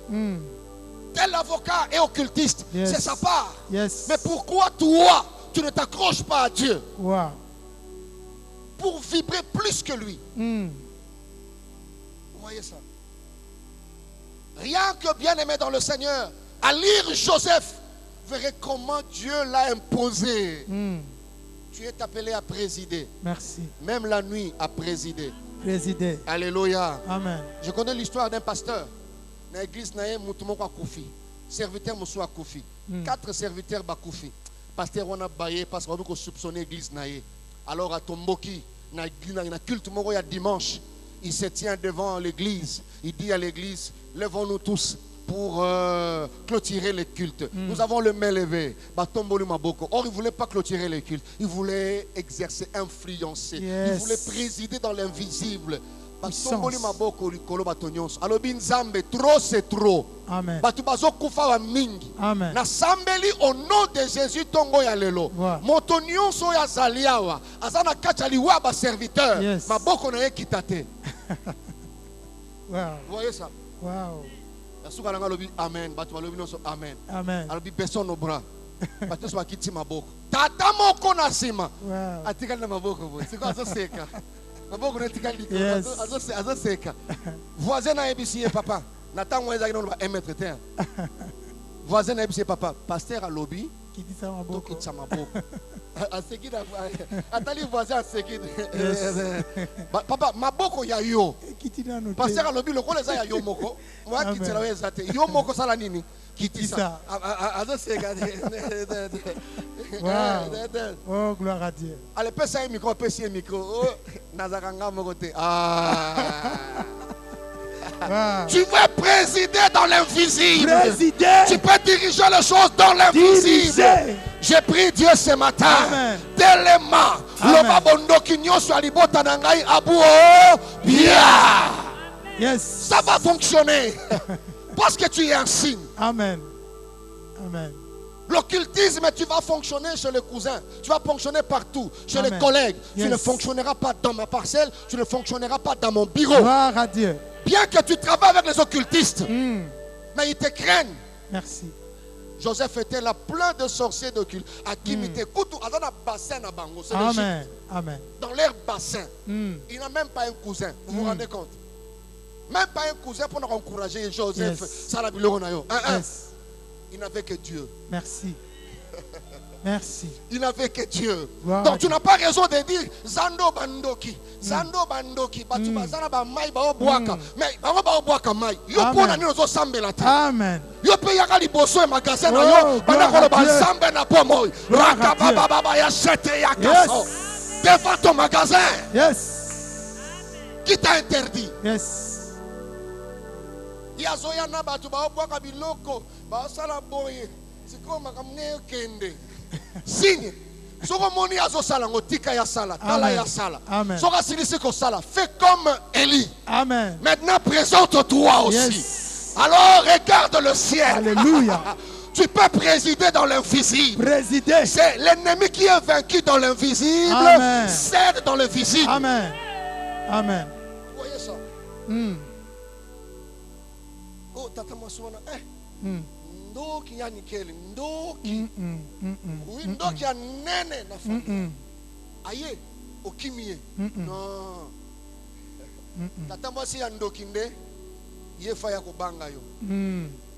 Tel avocat est occultiste. Yes. C'est sa part. Yes. Mais pourquoi toi, tu ne t'accroches pas à Dieu Wow. pour vibrer plus que lui? Mm. Vous voyez ça? Rien que bien aimé dans le Seigneur, à lire Joseph, vous verrez comment Dieu l'a imposé. Mm. Tu es appelé à présider. Merci. Même la nuit, à présider. Présider. Alléluia. Amen. Je connais l'histoire d'un pasteur. Dans l'église, serviteur Moussou a Koufi. 4 serviteurs Bakoufi. Pasteur, on a baillé parce qu'on a soupçonné l'église. Alors, à Tomboki, dans le culte, il y a dimanche, il se tient devant l'église. Il dit à l'église, levons-nous tous pour clôturer le culte. Nous avons le main levé. Or, il ne voulait pas clôturer le culte. Il voulait exercer, influencer. Yes. Il voulait présider dans l'invisible. Puissance. Trop c'est trop. Amen. Amen. Nasambeli au nom de Jésus tongo ya lelo. Wow. Moto nyonso ya zaliawa. Azana kachali wa ba serviteur. Yes. Maboko na ye kitate. Wow. Vous voyez ça? Wow. Yasuka nanga lobi amen. Batu balobi nonso amen. Amen. Alobi beso no bras. Batu so akiti maboko. Tata moko na sima. Wow. Atikali na maboko bo. Siko azoseka. Maboko na tikali. Yes. Azoseka. Voisin na ebisi papa. Nathan Weza qui va émettre terre. Voisin n'a papa. Pasteur à lobby. Qui dit ça, ma beaucoup. Qui dit ça, ma beaucoup. Attendez, voisin à Sekid. Papa, ma beaucoup ya yo. Pasteur à lobby, le rôle est yo moko. Moi qui te l'avais zaté. Yo moko salanini. Qui dit ça. Oh, gloire à Dieu. Allez, pèse un micro, pèse un micro. Oh, Nazaranga mokote. Ah. Wow. Tu veux présider dans l'invisible. Présider. Tu peux diriger les choses dans l'invisible. J'ai pris Dieu ce matin. Amen. Tellement. Le babondo qui n'y soit libota nangai abou bien. Yes. Ça va fonctionner. Parce que tu es un signe. Amen. Amen. L'occultisme, tu vas fonctionner chez les cousins, tu vas fonctionner partout, chez Amen. les collègues. Yes. Tu ne fonctionneras pas dans ma parcelle, tu ne fonctionneras pas dans mon bureau. Gloire à Dieu. Bien que tu travailles avec les occultistes, mais ils te craignent. Merci. Joseph était là plein de sorciers d'occulte. À qui il était couteau, dans un bassin à Bango. C'est Amen. Amen. dans leur bassin. Il n'a même pas un cousin. Vous vous rendez compte? Même pas un cousin pour nous encourager Joseph. Yes. Yes. Il n'avait que Dieu. Merci. Merci. Il n'avait que Dieu. Wow. Donc tu n'as pas raison de dire Zando Bandoki. Zando Bandoki. Batubazana ba mai ba obuaka. Mais ba obuaka mai. Yo pona ni ozo sambela te. Amen. Yo pe yaka liboso e magasin na Oh, yo. Bana gloire ko à ba Dieu. sambe na pomo. Raka Dieu. baba baba ya chete ya kaso. Devant ton magasin. Yes. Qui t'a interdit? Yes. Yazoya na batu ba obuaka biloko. Ba sala boye. Siko makamne kende. Signe. Soko moni azo sala ngotika ya sala, tala ya sala. Amen. Soko silisi ko sala, fais comme Élie. Amen. Maintenant présente-toi aussi. Yes. Alors regarde le ciel. Alléluia. Tu peux présider dans l'invisible. Présider. C'est l'ennemi qui est vaincu dans l'invisible. Amen. Cède dans le visible. Amen. Amen. Vous voyez ça? Oh, tata Maswana. Ndoki ya nikeli. Ndoki. Oui, ndoki ya nene na famille. Aïe, au kimie. Mm-mm. Non. Mm-mm. Tata moi si andokinde, ye faya ko banga yo.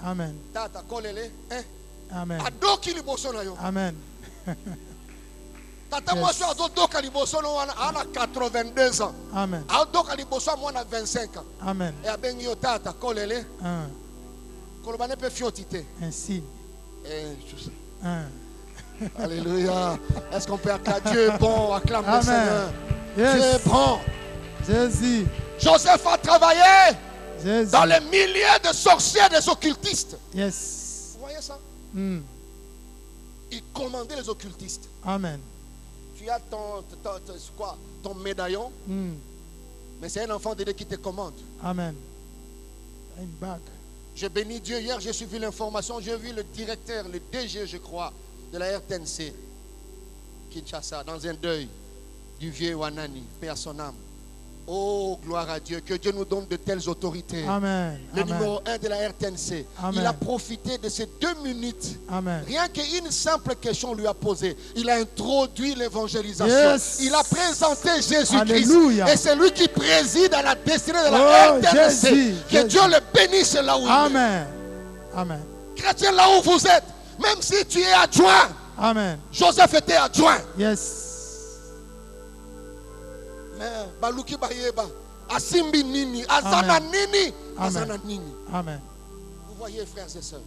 Amen. Tata kolele, Amen. adoki liboso na yo. Amen. Tata moi si adoka liboso no ana 82 ans. Amen. Adoka liboso moi na 25 ans. Amen. Et abengi yo tata kolele, Un. kolobane pe fiotité. Un signe. Tout ça. Un. Alléluia. Est-ce qu'on peut acclamer Dieu est bon, acclame le Seigneur. Yes. Dieu est bon. Jésus. Joseph a travaillé Jésus. dans les milliers de sorciers, des occultistes. Yes. Vous voyez ça? Mm. Il commandait les occultistes. Amen. Tu as ton médaillon, Mm. mais c'est un enfant de Dieu qui te commande. Amen. Une bague. J'ai béni Dieu. Hier, j'ai suivi l'information. J'ai vu le directeur, le DG, je crois, de la RTNC, Kinshasa, dans un deuil du vieux Wanani, paix à son âme. Oh, gloire à Dieu. Que Dieu nous donne de telles autorités. Amen. Le Amen. numéro 1 de la RTNC. Amen. Il a profité de ces 2 minutes. Amen. Rien qu'une simple question lui a posé. Il a introduit l'évangélisation. Yes. Il a présenté Jésus-Christ. Alléluia. Et c'est lui qui préside à la destinée de la Oh, RTNC. Jésus. Que Jésus. Dieu le bénisse là où il est. Amen. Amen. Chrétien, là où vous êtes, même si tu es adjoint, Amen. Joseph était adjoint. Yes. Mais Baluki Bayeba, Asimbi Nini, Azana Amen. Nini, Amen. Azana Nini. Amen. Vous voyez, frères et sœurs,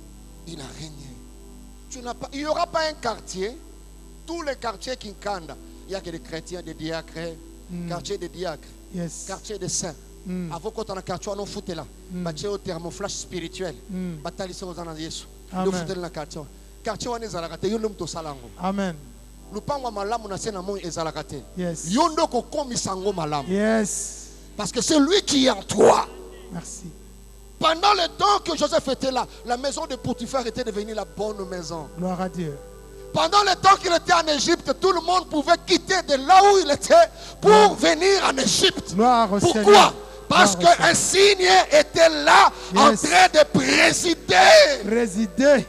il a régné. Il n'y aura pas un quartier, tous les quartiers Kinkanda, il n'y a que des chrétiens, des diacres, quartier des diacres, Yes. quartier des saints. Mm. Avant qu'on a quartier, on fout là. Bâti au thermoflash spirituel. Mm. Bataille sur les Yesu. Amen. Nous foutons dans le quartier. Quartier, on est à la gâte. Yon to salango. Amen. Lupango malamu na sena mo ezalakate. Yes. Yondo ko komisango malamu. Yes. Parce que c'est lui qui est en toi. Merci. Pendant le temps que Joseph était là, la maison de Potiphar était devenue la bonne maison. Gloire à Dieu. Pendant le temps qu'il était en Égypte, tout le monde pouvait quitter de là où il était pour venir en Égypte. Gloire au Pourquoi? Seigneur. Parce Gloire au qu'un signe était là en Yes. train de présider. Résider.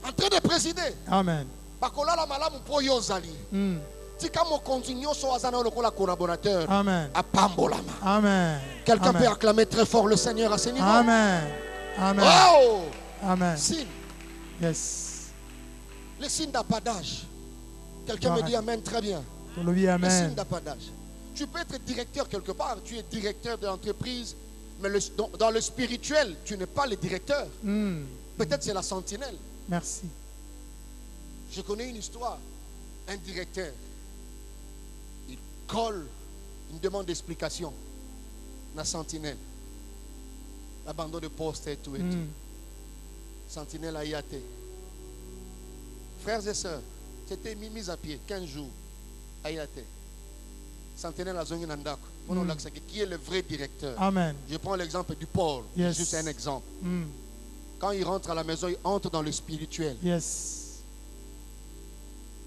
En train de présider. Amen. Bakola la malamu po yozali. Mm. Tika mo continue so azana lokola collaborateur. Amen. À Pambolama. Amen. Quelqu'un Amen. peut acclamer très fort le Seigneur à ce niveau. Amen. Amen. Oh! Amen. Signe. Yes. Le signe n'a pas d'âge. Quelqu'un me Gloire dit à Amen, très bien. Hallelujah. Le signe Amen. n'a pas d'âge. Tu peux être directeur quelque part, tu es directeur de l'entreprise, mais dans le spirituel, tu n'es pas le directeur. Mm. Peut-être c'est la sentinelle. Merci. Je connais une histoire. Un directeur, il colle une demande d'explication. La sentinelle. L'abandon de poste et tout et tout. Mm. Sentinelle a yaté. Frères et sœurs, c'était mis à pied 15 jours à yaté. Sentinelle a zongi nandako. Qui est le vrai directeur? Amen. Je prends l'exemple du Paul. Yes. Juste un exemple. Mm. Quand il rentre à la maison, il entre dans le spirituel. Yes.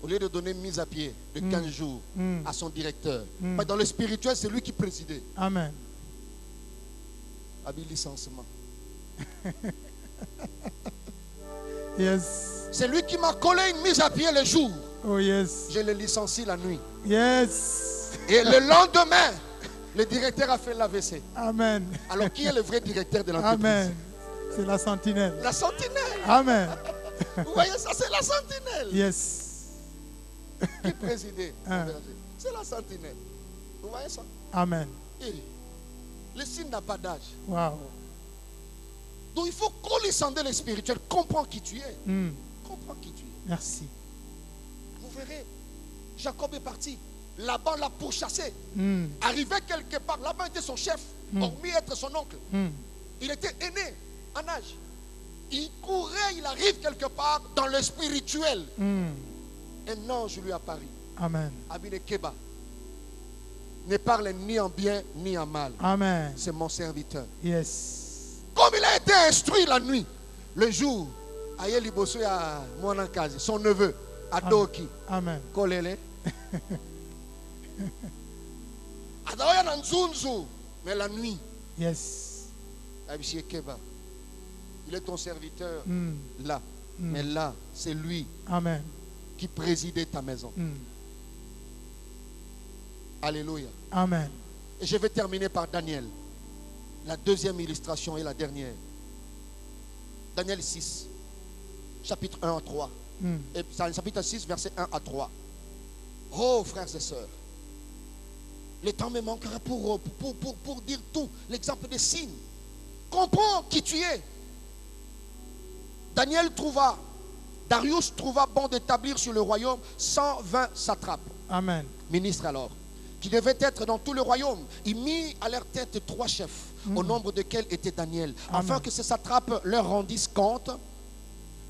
Au lieu de donner mise à pied de 15 jours à son directeur. Mm. Mais dans le spirituel, c'est lui qui présidait. Amen. Habile licenciement. Yes. C'est lui qui m'a collé une mise à pied le jour. Oh yes. Je le licencie la nuit. Yes. Et le lendemain, le directeur a fait l'AVC. Amen. Alors qui est le vrai directeur de l'entreprise? Amen. C'est la sentinelle. La sentinelle. Amen. Vous voyez ça, c'est la sentinelle. Yes. Qui présidait? Ah. C'est la sentinelle. Vous voyez ça? Amen. Et le signe n'a pas d'âge. Wow. Donc il faut coller le spirituel. Comprends qui tu es. Mm. Comprends qui tu es. Merci. Vous verrez, Jacob est parti. Laban l'a pourchassé. Mm. Arrivé quelque part, Laban était son chef, hormis être son oncle. Mm. Il était aîné en âge. Il courait, il arrive quelque part dans le spirituel. Mm. Un ange lui apparut. Amen. Abine Keba. Ne parle ni en bien ni en mal. Amen. C'est mon serviteur. Yes. Comme il a été instruit la nuit, le jour, Aye Liboso à Mwanankazi, son neveu, Adoki, Amen. Kolele. Adaoya Nanzunzu, mais la nuit, Yes. Abishie Keba, il est ton serviteur Mm. là. Mais là, c'est lui Amen. qui présidait ta maison. Mm. Alléluia. Amen. Et je vais terminer par Daniel. La deuxième illustration et la dernière. Daniel 6, chapitre 1 à 3. Et chapitre 6, verset 1 à 3. Oh, frères et sœurs, le temps me manquera pour dire tout. L'exemple des signes. Comprends qui tu es. Darius trouva bon d'établir sur le royaume 120 satrapes. Amen. Ministres alors, qui devaient être dans tout le royaume. Il mit à leur tête 3 chefs, au nombre desquels était Daniel, afin que ces satrapes leur rendissent compte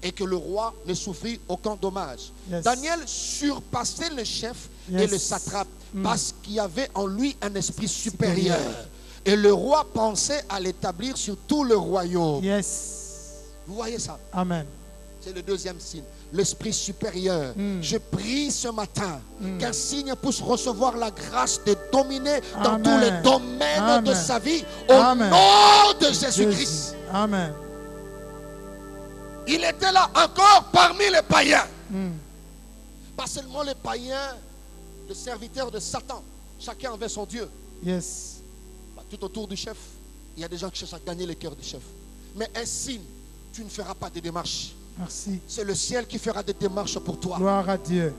et que le roi ne souffrit aucun dommage. Yes. Daniel surpassait le chef et le satrape parce qu'il y avait en lui un esprit supérieur. Et le roi pensait à l'établir sur tout le royaume. Yes. Vous voyez ça? Amen. C'est le deuxième signe, l'esprit supérieur. Je prie ce matin qu'un signe puisse recevoir la grâce de dominer dans tous les domaines de sa vie au nom de Jésus-Christ. Amen. Il était là encore parmi les païens. Pas seulement les païens, les serviteurs de Satan. Chacun avait son Dieu. Yes. Tout autour du chef, il y a des gens qui cherchent à gagner le cœur du chef. Mais un signe, tu ne feras pas de démarches. Merci. C'est le ciel qui fera des démarches pour toi. Gloire à Dieu.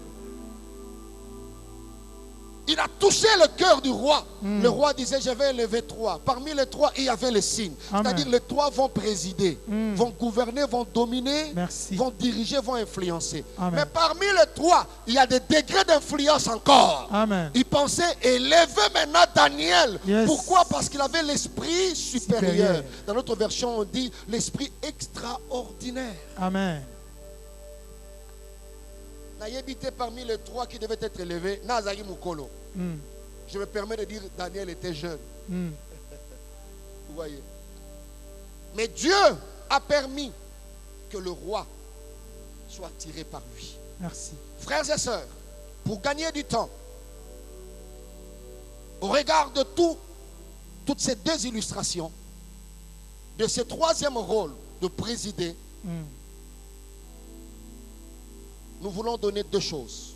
Il a touché le cœur du roi. Le roi disait, je vais élever 3. Parmi les 3, il y avait les signes. C'est-à-dire les 3 vont présider, vont gouverner, vont dominer, vont diriger, vont influencer. Amen. Mais parmi les 3, il y a des degrés d'influence encore. Amen. Il pensait élever maintenant Daniel. Yes. Pourquoi? Parce qu'il avait l'esprit supérieur. Dans notre version, on dit l'esprit extraordinaire. Amen. N'ayébité parmi les 3 qui devaient être élevés, Nazari Mukolo. Je me permets de dire Daniel était jeune. Vous voyez. Mais Dieu a permis que le roi soit tiré par lui. Merci. Frères et sœurs, pour gagner du temps, au regard de toutes ces 2 illustrations, de ce 3e rôle de présider, nous voulons donner 2 choses.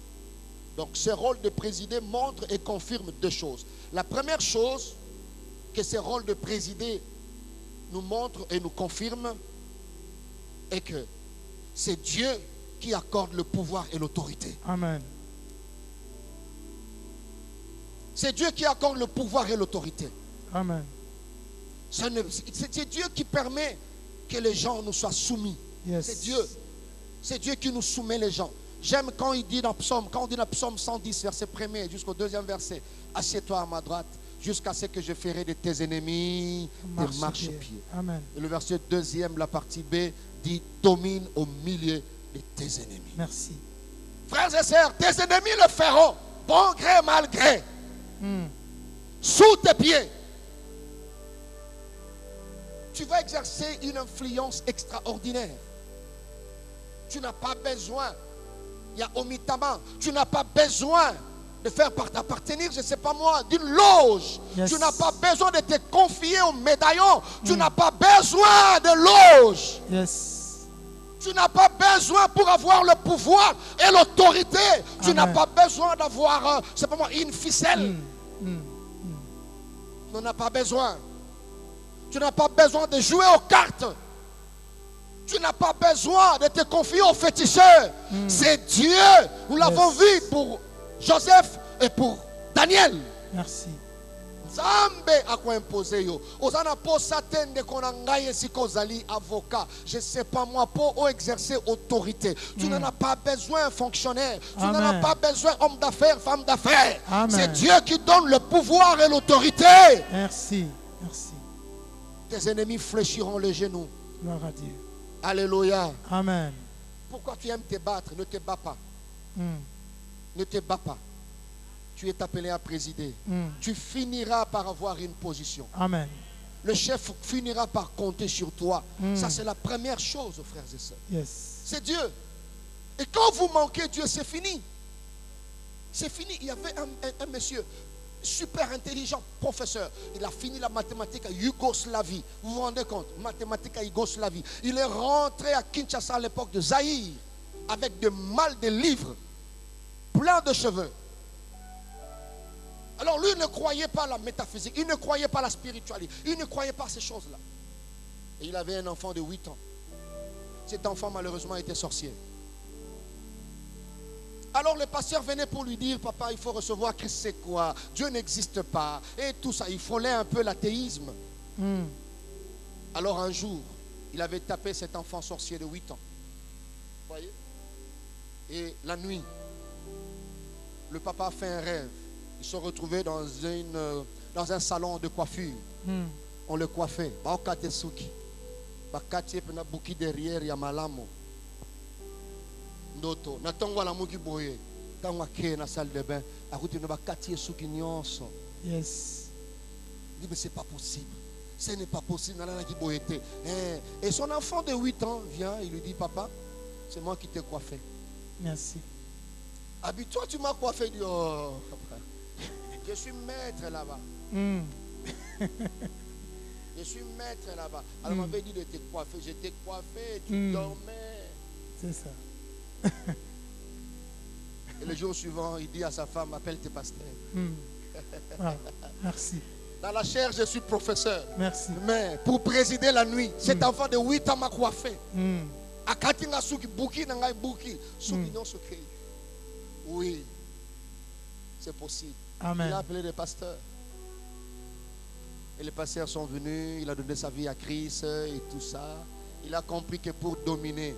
Donc ce rôle de présider montre et confirme 2 choses. La première chose que ce rôle de présider nous montre et nous confirme est que c'est Dieu qui accorde le pouvoir et l'autorité. Amen. C'est Dieu qui accorde le pouvoir et l'autorité. Amen. C'est Dieu qui permet que les gens nous soient soumis. Yes. C'est Dieu. C'est Dieu qui nous soumet les gens. J'aime quand il dit dans Psaume, quand on dit dans Psaume 110, verset 1er jusqu'au 2e verset, assieds-toi à ma droite jusqu'à ce que je ferai de tes ennemis des marchepieds. Amen. Et le verset 2e, la partie B, dit domine au milieu de tes ennemis. Merci. Frères et sœurs, tes ennemis le feront, bon gré, mal gré, sous tes pieds. Tu vas exercer une influence extraordinaire. Tu n'as pas besoin, il y a omitamment, tu n'as pas besoin de faire appartenir, je ne sais pas moi, d'une loge. Yes. Tu n'as pas besoin de te confier au médaillon. Tu n'as pas besoin de loge. Yes. Tu n'as pas besoin pour avoir le pouvoir et l'autorité. Tu n'as pas besoin d'avoir, c'est pas moi, une ficelle. Tu n'en as pas besoin. Tu n'as pas besoin de jouer aux cartes. Tu n'as pas besoin de te confier aux féticheurs. C'est Dieu. Nous l'avons vu pour Joseph et pour Daniel. Merci. Zambe a quoi imposer yo. Ozana po satende konangaye sikozali avocat. Je ne sais pas moi pour exercer autorité. Tu n'en as pas besoin fonctionnaire. Tu n'en as pas besoin homme d'affaires, femme d'affaires. C'est Dieu qui donne le pouvoir et l'autorité. Merci. Merci. Tes ennemis fléchiront les genoux. Gloire à Dieu. Alléluia. Amen. Pourquoi tu aimes te battre? Ne te bats pas. Ne te bats pas. Tu es appelé à présider. Tu finiras par avoir une position. Amen. Le chef finira par compter sur toi. Ça, c'est la première chose, frères et sœurs. Yes. C'est Dieu. Et quand vous manquez Dieu, c'est fini. C'est fini. Il y avait un monsieur super intelligent, professeur. Il a fini la mathématique à Yougoslavie. Vous vous rendez compte? Mathématiques à Yougoslavie. Il est rentré à Kinshasa à l'époque de Zaïre avec de mal de livres, plein de cheveux. Alors lui ne croyait pas à la métaphysique, il ne croyait pas à la spiritualité, il ne croyait pas à ces choses-là. Et il avait un enfant de 8 ans. Cet enfant malheureusement était sorcier. Alors le pasteur venait pour lui dire, papa, il faut recevoir Christ, c'est quoi? Dieu n'existe pas. Et tout ça, il frôlait un peu l'athéisme. Alors un jour, il avait tapé cet enfant sorcier de 8 ans. Vous voyez? Et la nuit, le papa a fait un rêve. Ils se retrouvaient dans un salon de coiffure. On le coiffait. Bouki derrière Yamalamo. Ndoto. Natongo la muki boye. Tangwa ke na salle de bain. Akuti no bakati suki nyonso. Yes. Il dit mais c'est pas possible. Ce n'est pas possible. Et son enfant de 8 ans vient, il lui dit, papa, c'est moi qui t'ai coiffé. Merci. Habille-toi, tu m'as coiffé. Il dit, oh, papa, je suis maître là-bas. Je suis maître là-bas. Alors, on m'avait dit de te coiffer. Je t'ai coiffé, tu dormais. C'est ça. Et le jour suivant, il dit à sa femme, appelle tes pasteurs. Ah, merci. Dans la chair, je suis professeur. Merci. Mais pour présider la nuit, cet enfant de 8 ans m'a coiffé. Akatinga suki buki nangai buki. Suki non suki. Oui, c'est possible. Amen. Il a appelé les pasteurs. Et les pasteurs sont venus, il a donné sa vie à Christ et tout ça. Il a compris que pour dominer,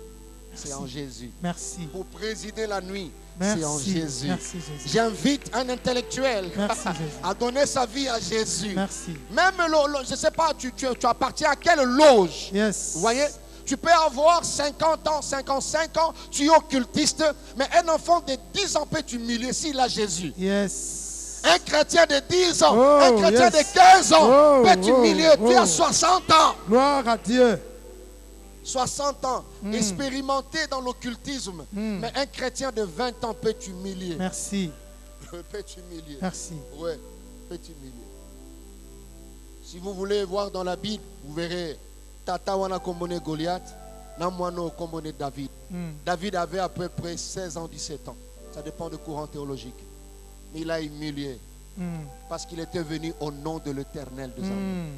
c'est en Jésus. Merci. Pour présider la nuit, Merci. c'est en Jésus. Merci, Jésus. J'invite un intellectuel Merci, Jésus. à donner sa vie à Jésus. Merci. Même, je ne sais pas, tu appartiens à quelle loge? Yes. Vous voyez? Tu peux avoir 50 ans, 55 ans, tu es occultiste, mais un enfant de 10 ans peut t'humilier s'il a Jésus. Yes. Un chrétien de 10 ans, Oh, un chrétien yes. de 15 ans Oh, peut t'humilier. oh, Tu as oh. 60 ans. Gloire à Dieu. 60 ans, expérimenté dans l'occultisme. Mais un chrétien de 20 ans peut t'humilier. Merci. Peut t'humilier. Merci. Oui, peut t'humilier. Si vous voulez voir dans la Bible, vous verrez Tata wana kombone Goliath, Namwano kombone David. David avait à peu près 16 ans, 17 ans. Ça dépend du courant théologique. Mais il a humilié parce qu'il était venu au nom de l'Éternel des armées.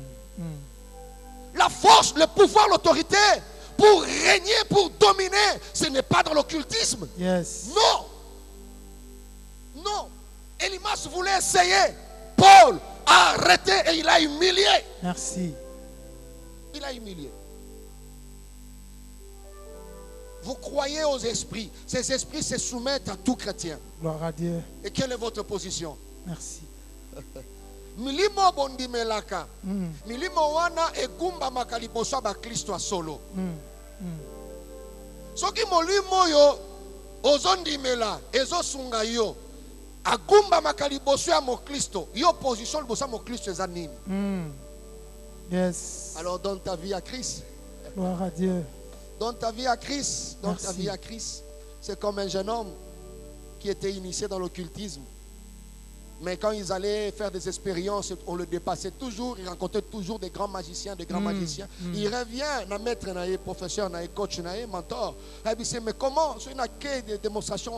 La force, le pouvoir, l'autorité pour régner, pour dominer, ce n'est pas dans l'occultisme. Yes. Non. Non. Elimas voulait essayer. Paul a arrêté et il a humilié. Merci. Il a humilié. Vous croyez aux esprits. Ces esprits se soumettent à tout chrétien. Gloire à Dieu. Et quelle est votre position? Merci. Milimo bondi melaka. Milimo wana egumba makalibosa ba Kristo a solo. Soki molimo yo ozondi mela ezo sunga yo. Agumba makaliboso ya mo Kristo. Yo position libosa mo Kristo ezanini. Yes. Alors donne ta vie à Christ. Gloire à Dieu. Donne ta vie à Christ. Donne ta Merci. vie à Christ. C'est comme un jeune homme qui était initié dans l'occultisme. Mais quand ils allaient faire des expériences, on le dépassait toujours. Il rencontrait toujours des grands magiciens, des grands magiciens. Il revient, na maître, na professeur, na coach, na mentor. Il dit, mais comment? C'est une des démonstrations.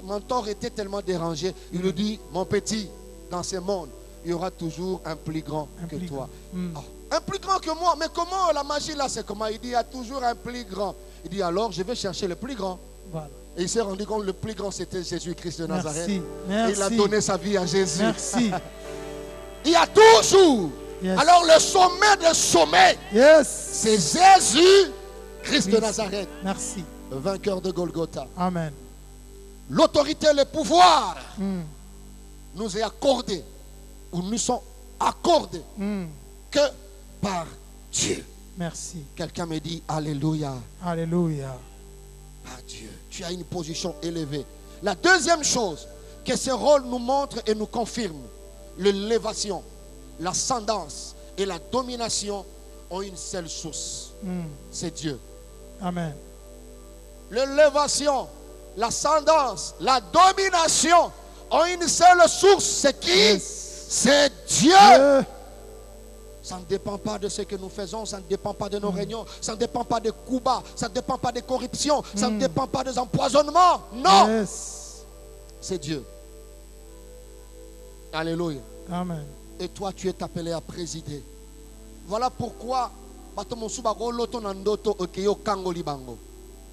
Mentor était tellement dérangé. Il lui dit, mon petit, dans ce monde, il y aura toujours un plus grand que toi. Ah, un plus grand que moi. Mais comment la magie là, c'est comment? Il dit, il y a toujours un plus grand. Il dit, alors je vais chercher le plus grand. Voilà. Et il s'est rendu compte que le plus grand c'était Jésus-Christ de Nazareth. Merci. Et Merci. il a donné sa vie à Jésus. Merci. Il y a toujours. Yes. Alors le sommet des sommets, Yes. c'est Jésus, Christ de Oui. Nazareth, Merci. le vainqueur de Golgotha. Amen. L'autorité, le pouvoir nous est accordé, ou nous sont accordés que par Dieu. Merci. Quelqu'un me dit Alléluia. Alléluia. Par Dieu. Tu as une position élevée. La deuxième chose que ce rôle nous montre et nous confirme, l'élévation, l'ascendance et la domination ont une seule source. C'est Dieu. Amen. L'élévation, l'ascendance, la domination ont une seule source. C'est qui? Yes. C'est Dieu. Dieu. Ça ne dépend pas de ce que nous faisons, ça ne dépend pas de nos réunions, ça ne dépend pas de coups bas, ça ne dépend pas des corruptions, ça ne dépend pas des empoisonnements. Non, Yes. c'est Dieu. Alléluia. Amen. Et toi, tu es appelé à présider. Voilà pourquoi bato mosu bagoloto na ndoto okeyo kango libango.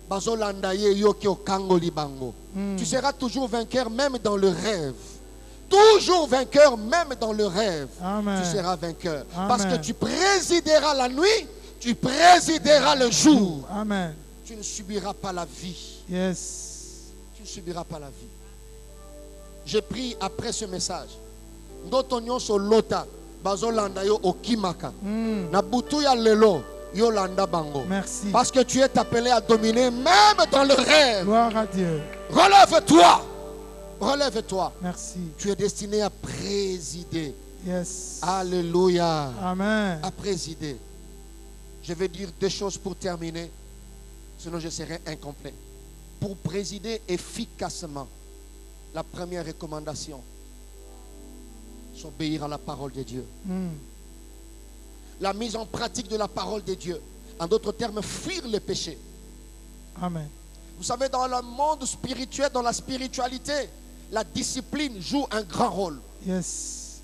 Bazolanda ye yo ke kango libango. Tu seras toujours vainqueur même dans le rêve. Toujours vainqueur même dans le rêve. Amen. Tu seras vainqueur. Amen. Parce que tu présideras la nuit, tu présideras le jour. Amen. Tu ne subiras pas la vie. Yes. Tu ne subiras pas la vie. J'ai pris après ce message. Ndoto nyonso lota bazolanda yo okimaka. Na butu ya lelo yo landa bango. Merci. Parce que tu es appelé à dominer même dans le rêve. Gloire à Dieu. Relève-toi. Relève-toi. Merci. Tu es destiné à présider. Yes. Alléluia. Amen. À présider. Je vais dire deux choses pour terminer. Sinon je serai incomplet. Pour présider efficacement, la première recommandation, c'est obéir à la parole de Dieu. La mise en pratique de la parole de Dieu. En d'autres termes, fuir le péché. Amen. Vous savez, dans le monde spirituel, dans la spiritualité, la discipline joue un grand rôle. Yes.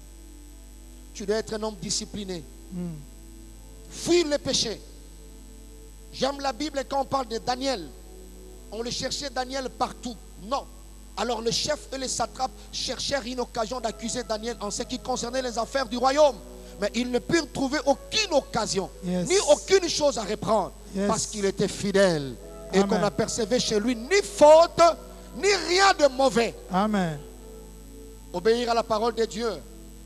Tu dois être un homme discipliné. Fuir le péché. J'aime la Bible et quand on parle de Daniel, on le cherchait Daniel partout. Non. Alors le chef et les satrapes cherchèrent une occasion d'accuser Daniel en ce qui concernait les affaires du royaume. Mais ils ne purent trouver aucune occasion, Yes. ni aucune chose à reprendre. Yes. Parce qu'il était fidèle. Et Amen. qu'on n'apercevait chez lui ni faute, ni rien de mauvais. Amen. Obéir à la parole de Dieu,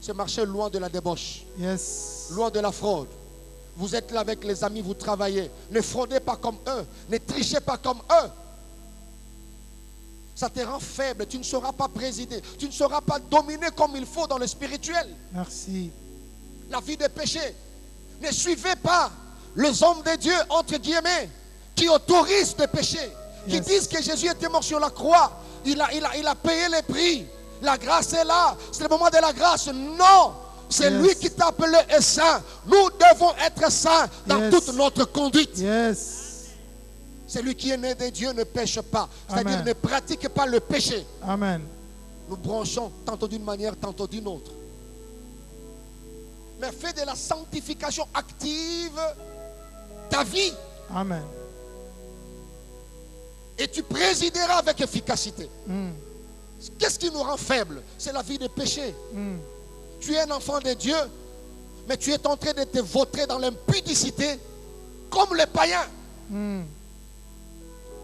c'est marcher loin de la débauche, Yes. loin de la fraude. Vous êtes là avec les amis, vous travaillez. Ne fraudez pas comme eux, ne trichez pas comme eux. Ça te rend faible, tu ne sauras pas présider, tu ne sauras pas dominer comme il faut dans le spirituel. Merci. La vie de péché. Ne suivez pas les hommes de Dieu, entre guillemets, qui autorisent le péché, qui Yes. disent que Jésus était mort sur la croix. Il a payé les prix. La grâce est là. C'est le moment de la grâce. Non. C'est Yes. lui qui t'a appelé est saint. Nous devons être saints dans Yes. toute notre conduite. Yes. Celui qui est né de Dieu ne pêche pas. C'est-à-dire Amen. ne pratique pas le péché. Amen. Nous branchons tantôt d'une manière, tantôt d'une autre. Mais fais de la sanctification active ta vie. Amen. Et tu présideras avec efficacité. Qu'est-ce qui nous rend faibles? C'est la vie de péché. Tu es un enfant de Dieu, mais tu es en train de te vautrer dans l'impudicité comme les païens.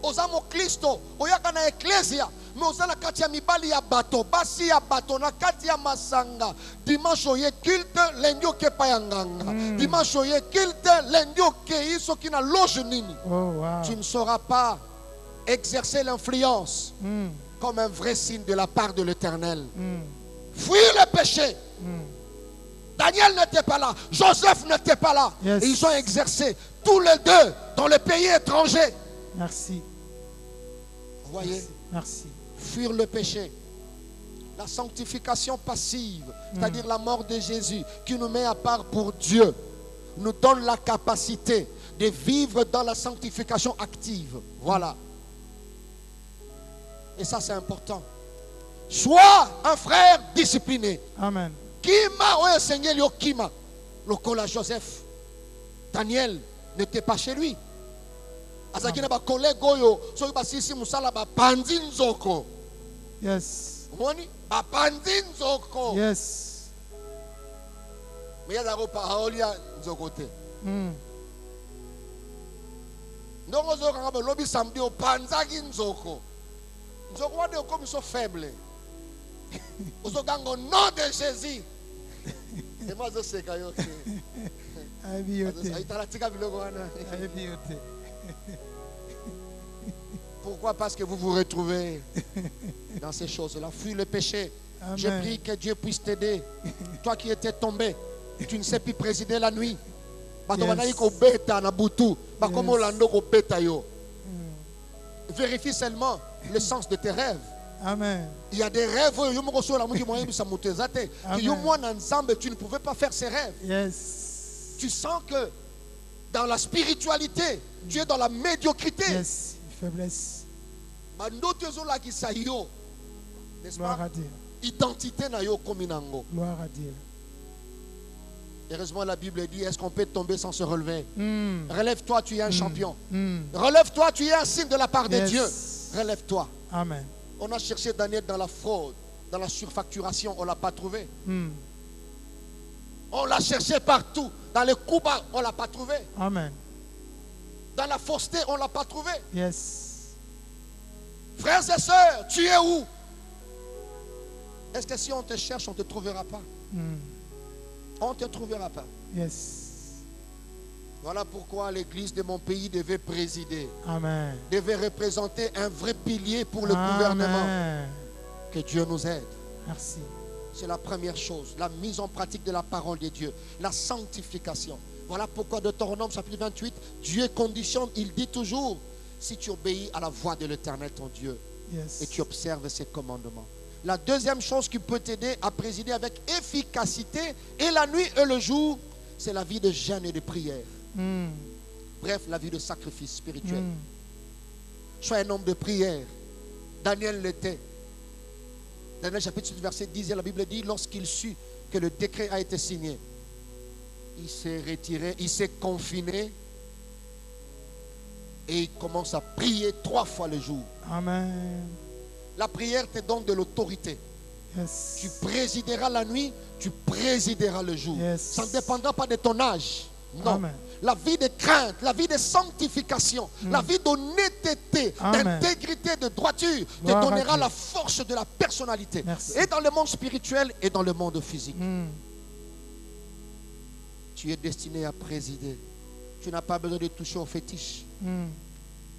Ozamo Christo, oyaka na ecclesia, mais ozala kati ya mibali ya bato, basi ya bato na kati ya masanga. Dimanche oye culte, lundi oke payanganga. Dimanche oye culte, lundi oke iso ki na loge nini. Oh, wow. Tu ne sauras pas exercer l'influence comme un vrai signe de la part de l'Éternel. Fuir le péché. Daniel n'était pas là, Joseph n'était pas là. Yes. Et ils ont exercé tous les deux dans le pays étranger. Merci. Vous voyez, Merci. fuir le péché. La sanctification passive, c'est-à-dire la mort de Jésus, qui nous met à part pour Dieu, nous donne la capacité de vivre dans la sanctification active. Voilà. Et ça, c'est important. Sois un frère discipliné. Amen. Kima oyo Seigneur yo kima. Lokola Joseph. Daniel n'était pas chez lui. Azaki na ba collègue oyo soki basisi musala ba pandi nzoko. Yes. Omoni ba pandi nzoko. Yes. Mais ya zako parole ya nzoko te. Ndongo zo kanga ba lobi samedi o panzaki nzoko. Nzoko wa de comme so faible. Ozo gango nom de Jésus. Et moi je sais kayo. Abiote. Aitalatika biloko wana. Abiote. Pourquoi? Parce que vous vous retrouvez dans ces choses-là. Fuis le péché. Amen. Je prie que Dieu puisse t'aider. Toi qui étais tombé, tu ne sais plus présider la nuit. Vérifie seulement le sens de tes rêves. Amen. Il y a des rêves. Tu ne pouvais pas faire ces rêves. Yes. tu sens que dans la spiritualité, tu es dans la médiocrité. Yes, faiblesse. N'est-ce Gloire pas? à Dieu. Identité na yo kominango. Gloire à Dieu. Heureusement, la Bible dit, est-ce qu'on peut tomber sans se relever? Mm. Relève-toi, tu es un champion. Mm. Relève-toi, tu es un signe de la part de Yes. Dieu. Relève-toi. Amen. On a cherché Daniel dans la fraude, dans la surfacturation, on ne l'a pas trouvé. Mm. On l'a cherché partout. Dans les coups bas, on ne l'a pas trouvé. Amen. Dans la fausseté, on ne l'a pas trouvé. Yes. Frères et sœurs, tu es où? Est-ce que si on te cherche, on ne te trouvera pas? Mm. On ne te trouvera pas. Yes. Voilà pourquoi l'église de mon pays devait présider, Amen. devait représenter un vrai pilier pour le Amen. gouvernement. Que Dieu nous aide. Merci. C'est la première chose, la mise en pratique de la parole de Dieu, la sanctification. Voilà pourquoi Deutéronome chapitre 28, Dieu conditionne, il dit toujours, si tu obéis à la voix de l'Éternel ton Dieu Yes. et tu observes ses commandements. La deuxième chose qui peut t'aider à présider avec efficacité et la nuit et le jour, c'est la vie de jeûne et de prière. Mm. Bref, la vie de sacrifice spirituel. Mm. Sois un homme de prière. Daniel l'était. Daniel chapitre 8, verset 10, la Bible dit, lorsqu'il sut que le décret a été signé, il s'est retiré, il s'est confiné et il commence à prier 3 fois le jour. Amen. La prière te donne de l'autorité. Yes. Tu présideras la nuit, tu présideras le jour. Yes. Ça ne dépendra pas de ton âge. Non. Amen. La vie de crainte, la vie de sanctification, la vie d'honnêteté, Amen. d'intégrité, de droiture te Gloire à donnera Dieu. la force de la personnalité. Merci. Et dans le monde spirituel et dans le monde physique. Mm. Tu es destiné à présider. Tu n'as pas besoin de toucher au fétiche. Mm.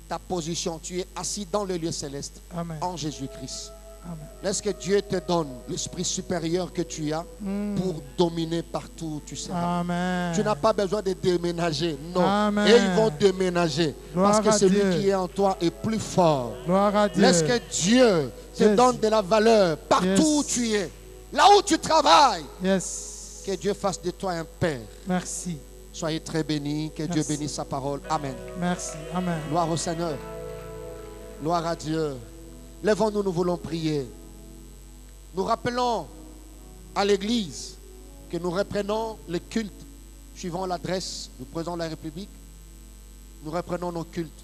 Ta position, tu es assis dans le lieu céleste Amen. en Jésus-Christ. Amen. Laisse que Dieu te donne l'esprit supérieur que tu as Mm. pour dominer partout où tu seras. Amen. Tu n'as pas besoin de déménager. Non. Amen. Et ils vont déménager. Gloire parce que à celui Dieu. qui est en toi est plus fort. Gloire à Dieu. Laisse que Dieu te Yes. donne de la valeur partout Yes. où tu es. Là où tu travailles. Yes. Que Dieu fasse de toi un père. Merci. Soyez très bénis. Que Dieu Merci. bénisse sa parole. Amen. Merci. Amen. Gloire au Seigneur. Gloire à Dieu. Lèvons-nous, nous voulons prier. Nous rappelons à l'Église que nous reprenons le culte suivant l'adresse du président de la République. Nous reprenons nos cultes.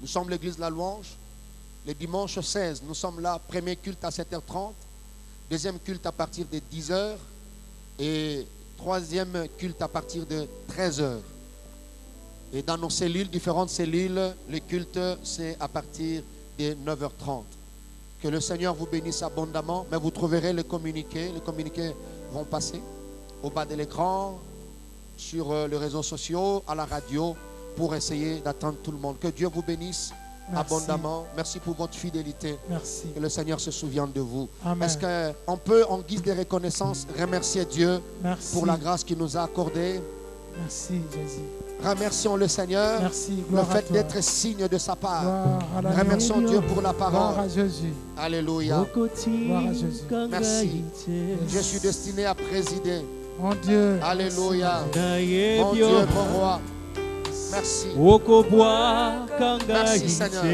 Nous sommes l'Église de la Louange. Le dimanche 16, nous sommes là, premier culte à 7h30, deuxième culte à partir de 10h et troisième culte à partir de 13h. Et dans nos cellules, différentes cellules, le culte c'est à partir de 9h30. Que le Seigneur vous bénisse abondamment, mais vous trouverez les communiqués. Les communiqués vont passer au bas de l'écran, sur les réseaux sociaux, à la radio, pour essayer d'attendre tout le monde. Que Dieu vous bénisse abondamment. Merci pour votre fidélité. Merci. Que le Seigneur se souvienne de vous. Amen. Est-ce qu'on peut, en guise de reconnaissance, remercier Dieu Merci. pour la grâce qu'il nous a accordée? Merci, Jésus. Remercions le Seigneur. Merci. Le Gloire à fait toi. d'être signe de sa part. Gloire à la Remercions Dieu pour la Gloire parole. à Jésus. Alléluia. Gloire à Jésus. Merci. Je suis destiné à présider. Mon Dieu. Alléluia. Mon Dieu, mon roi. Merci. Merci Seigneur.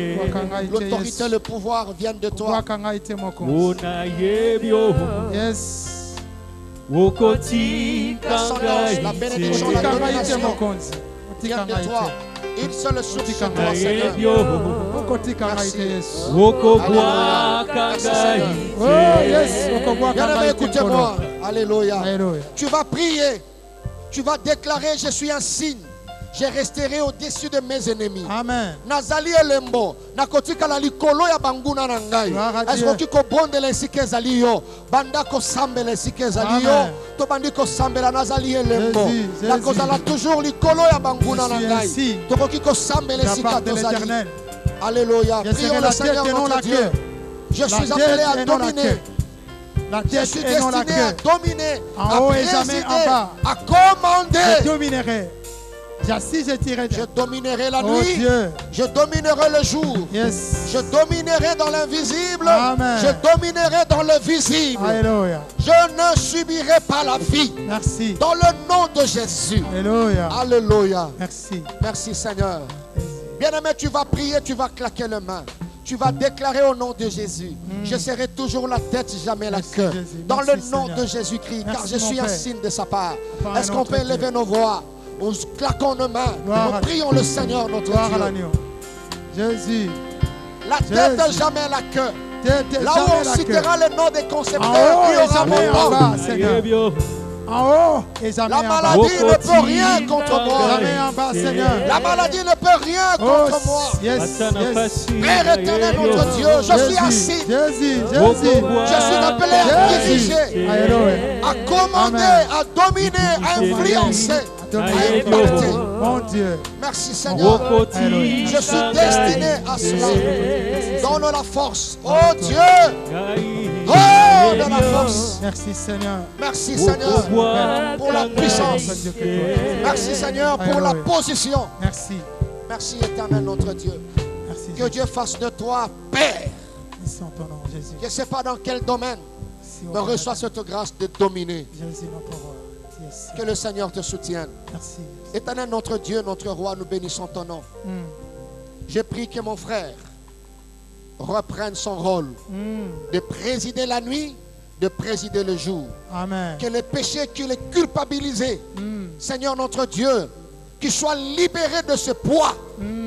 L'autorité, le pouvoir viennent de toi. Wakanga ite mokonzi. Yes. L'ascendance, la bénédiction, la Otikanga ite domination mokonzi. viennent Otikanga de toi. ite. Une seule source, c'est Otikanga toi, ite. Seigneur. Okotikanga ite Yesu. Alléluia. Merci Seigneur. Oh yes. Okobwakanga Bien-aimé, ite écoutez-moi. nkolo. Alléluia. Alléluia. Tu vas prier. Tu vas déclarer, je suis un signe. Je resterai au-dessus de mes ennemis. Amen. Nazali elembo nakotika la likolo ya banguna na ngai. Est-ce que ko bondela esika ezali yo banda ko sambela esika ezali yo Amen. to bandi ko sambela nazali elembo Jésus, nakozala toujours likolo ya banguna na Je suis ngai ainsi. tokoki ko sambela De la esika part de tozali. l'Éternel. Alléluia. Je Prions serai le la Seigneur tête et non notre la Dieu. queue. Je suis La appelé tête à et non la dominer. queue. La Je tête suis et non la destiné à queue. dominer, En à haut et jamais présider, en bas. à commander. Je dominerai. J'assis, je tirerai Je tête. dominerai la Oh nuit. Dieu. Je dominerai le jour. Yes. Je dominerai dans l'invisible. Amen. Je dominerai dans le visible. Alléluia. Je ne subirai pas la vie. Merci. Dans le nom de Jésus. Alléluia. Alléluia. Merci. Merci Seigneur. Bien-aimé, tu vas prier, tu vas claquer les mains. Tu vas déclarer au nom de Jésus. Je serai toujours la tête, jamais la Merci, queue. Jésus. Dans Merci, le nom Seigneur. de Jésus-Christ. Car Merci, je suis mon un Père. signe de sa part. Par Est-ce un qu'on autre peut Dieu. lever nos voix? Nous claquons nos mains. Gloire Nous à- prions le Seigneur notre Gloire à Dieu. l'agneau. Jésus. La tête, Jésus. jamais la queue. Tête, Là où jamais on la queue. citera le nom des En concepteurs, haut il y et aura jamais mon en nom. bas, Seigneur. En haut et jamais La en bas. maladie ne peut rien contre moi. Jamais en bas, Seigneur. La maladie ne peut rien Oh, contre moi. yes, yes. Père éternel, notre Dieu, je suis assis. Jésus, Je suis appelé à diriger, Alléluia. à commander, Amen. à dominer, à influencer, à Dominer. impacter. Mon Dieu. Merci Seigneur. Alléluia. Je suis destiné à cela. Donne la force. Oh Dieu. Oh, donne la force. Merci Seigneur. Merci Seigneur pour la puissance. Dieu que toi. Merci Seigneur pour la Alléluia. position. Merci. Merci éternel notre Dieu. Merci. Que Dieu fasse de toi Père. Bénissons ton nom, Jésus. Je ne sais pas dans quel domaine, Si mais reçois cette grâce de dominer. Jésus, notre roi. Yes. Que le Seigneur te soutienne. Merci. Éternel notre Dieu, notre roi, nous bénissons ton nom. Je prie que mon frère reprenne son rôle de présider la nuit, de présider le jour. Amen. Que les péchés qu'il est culpabilisé, Seigneur notre Dieu, qu'il soit libéré de ce poids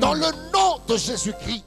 dans le nom de Jésus-Christ.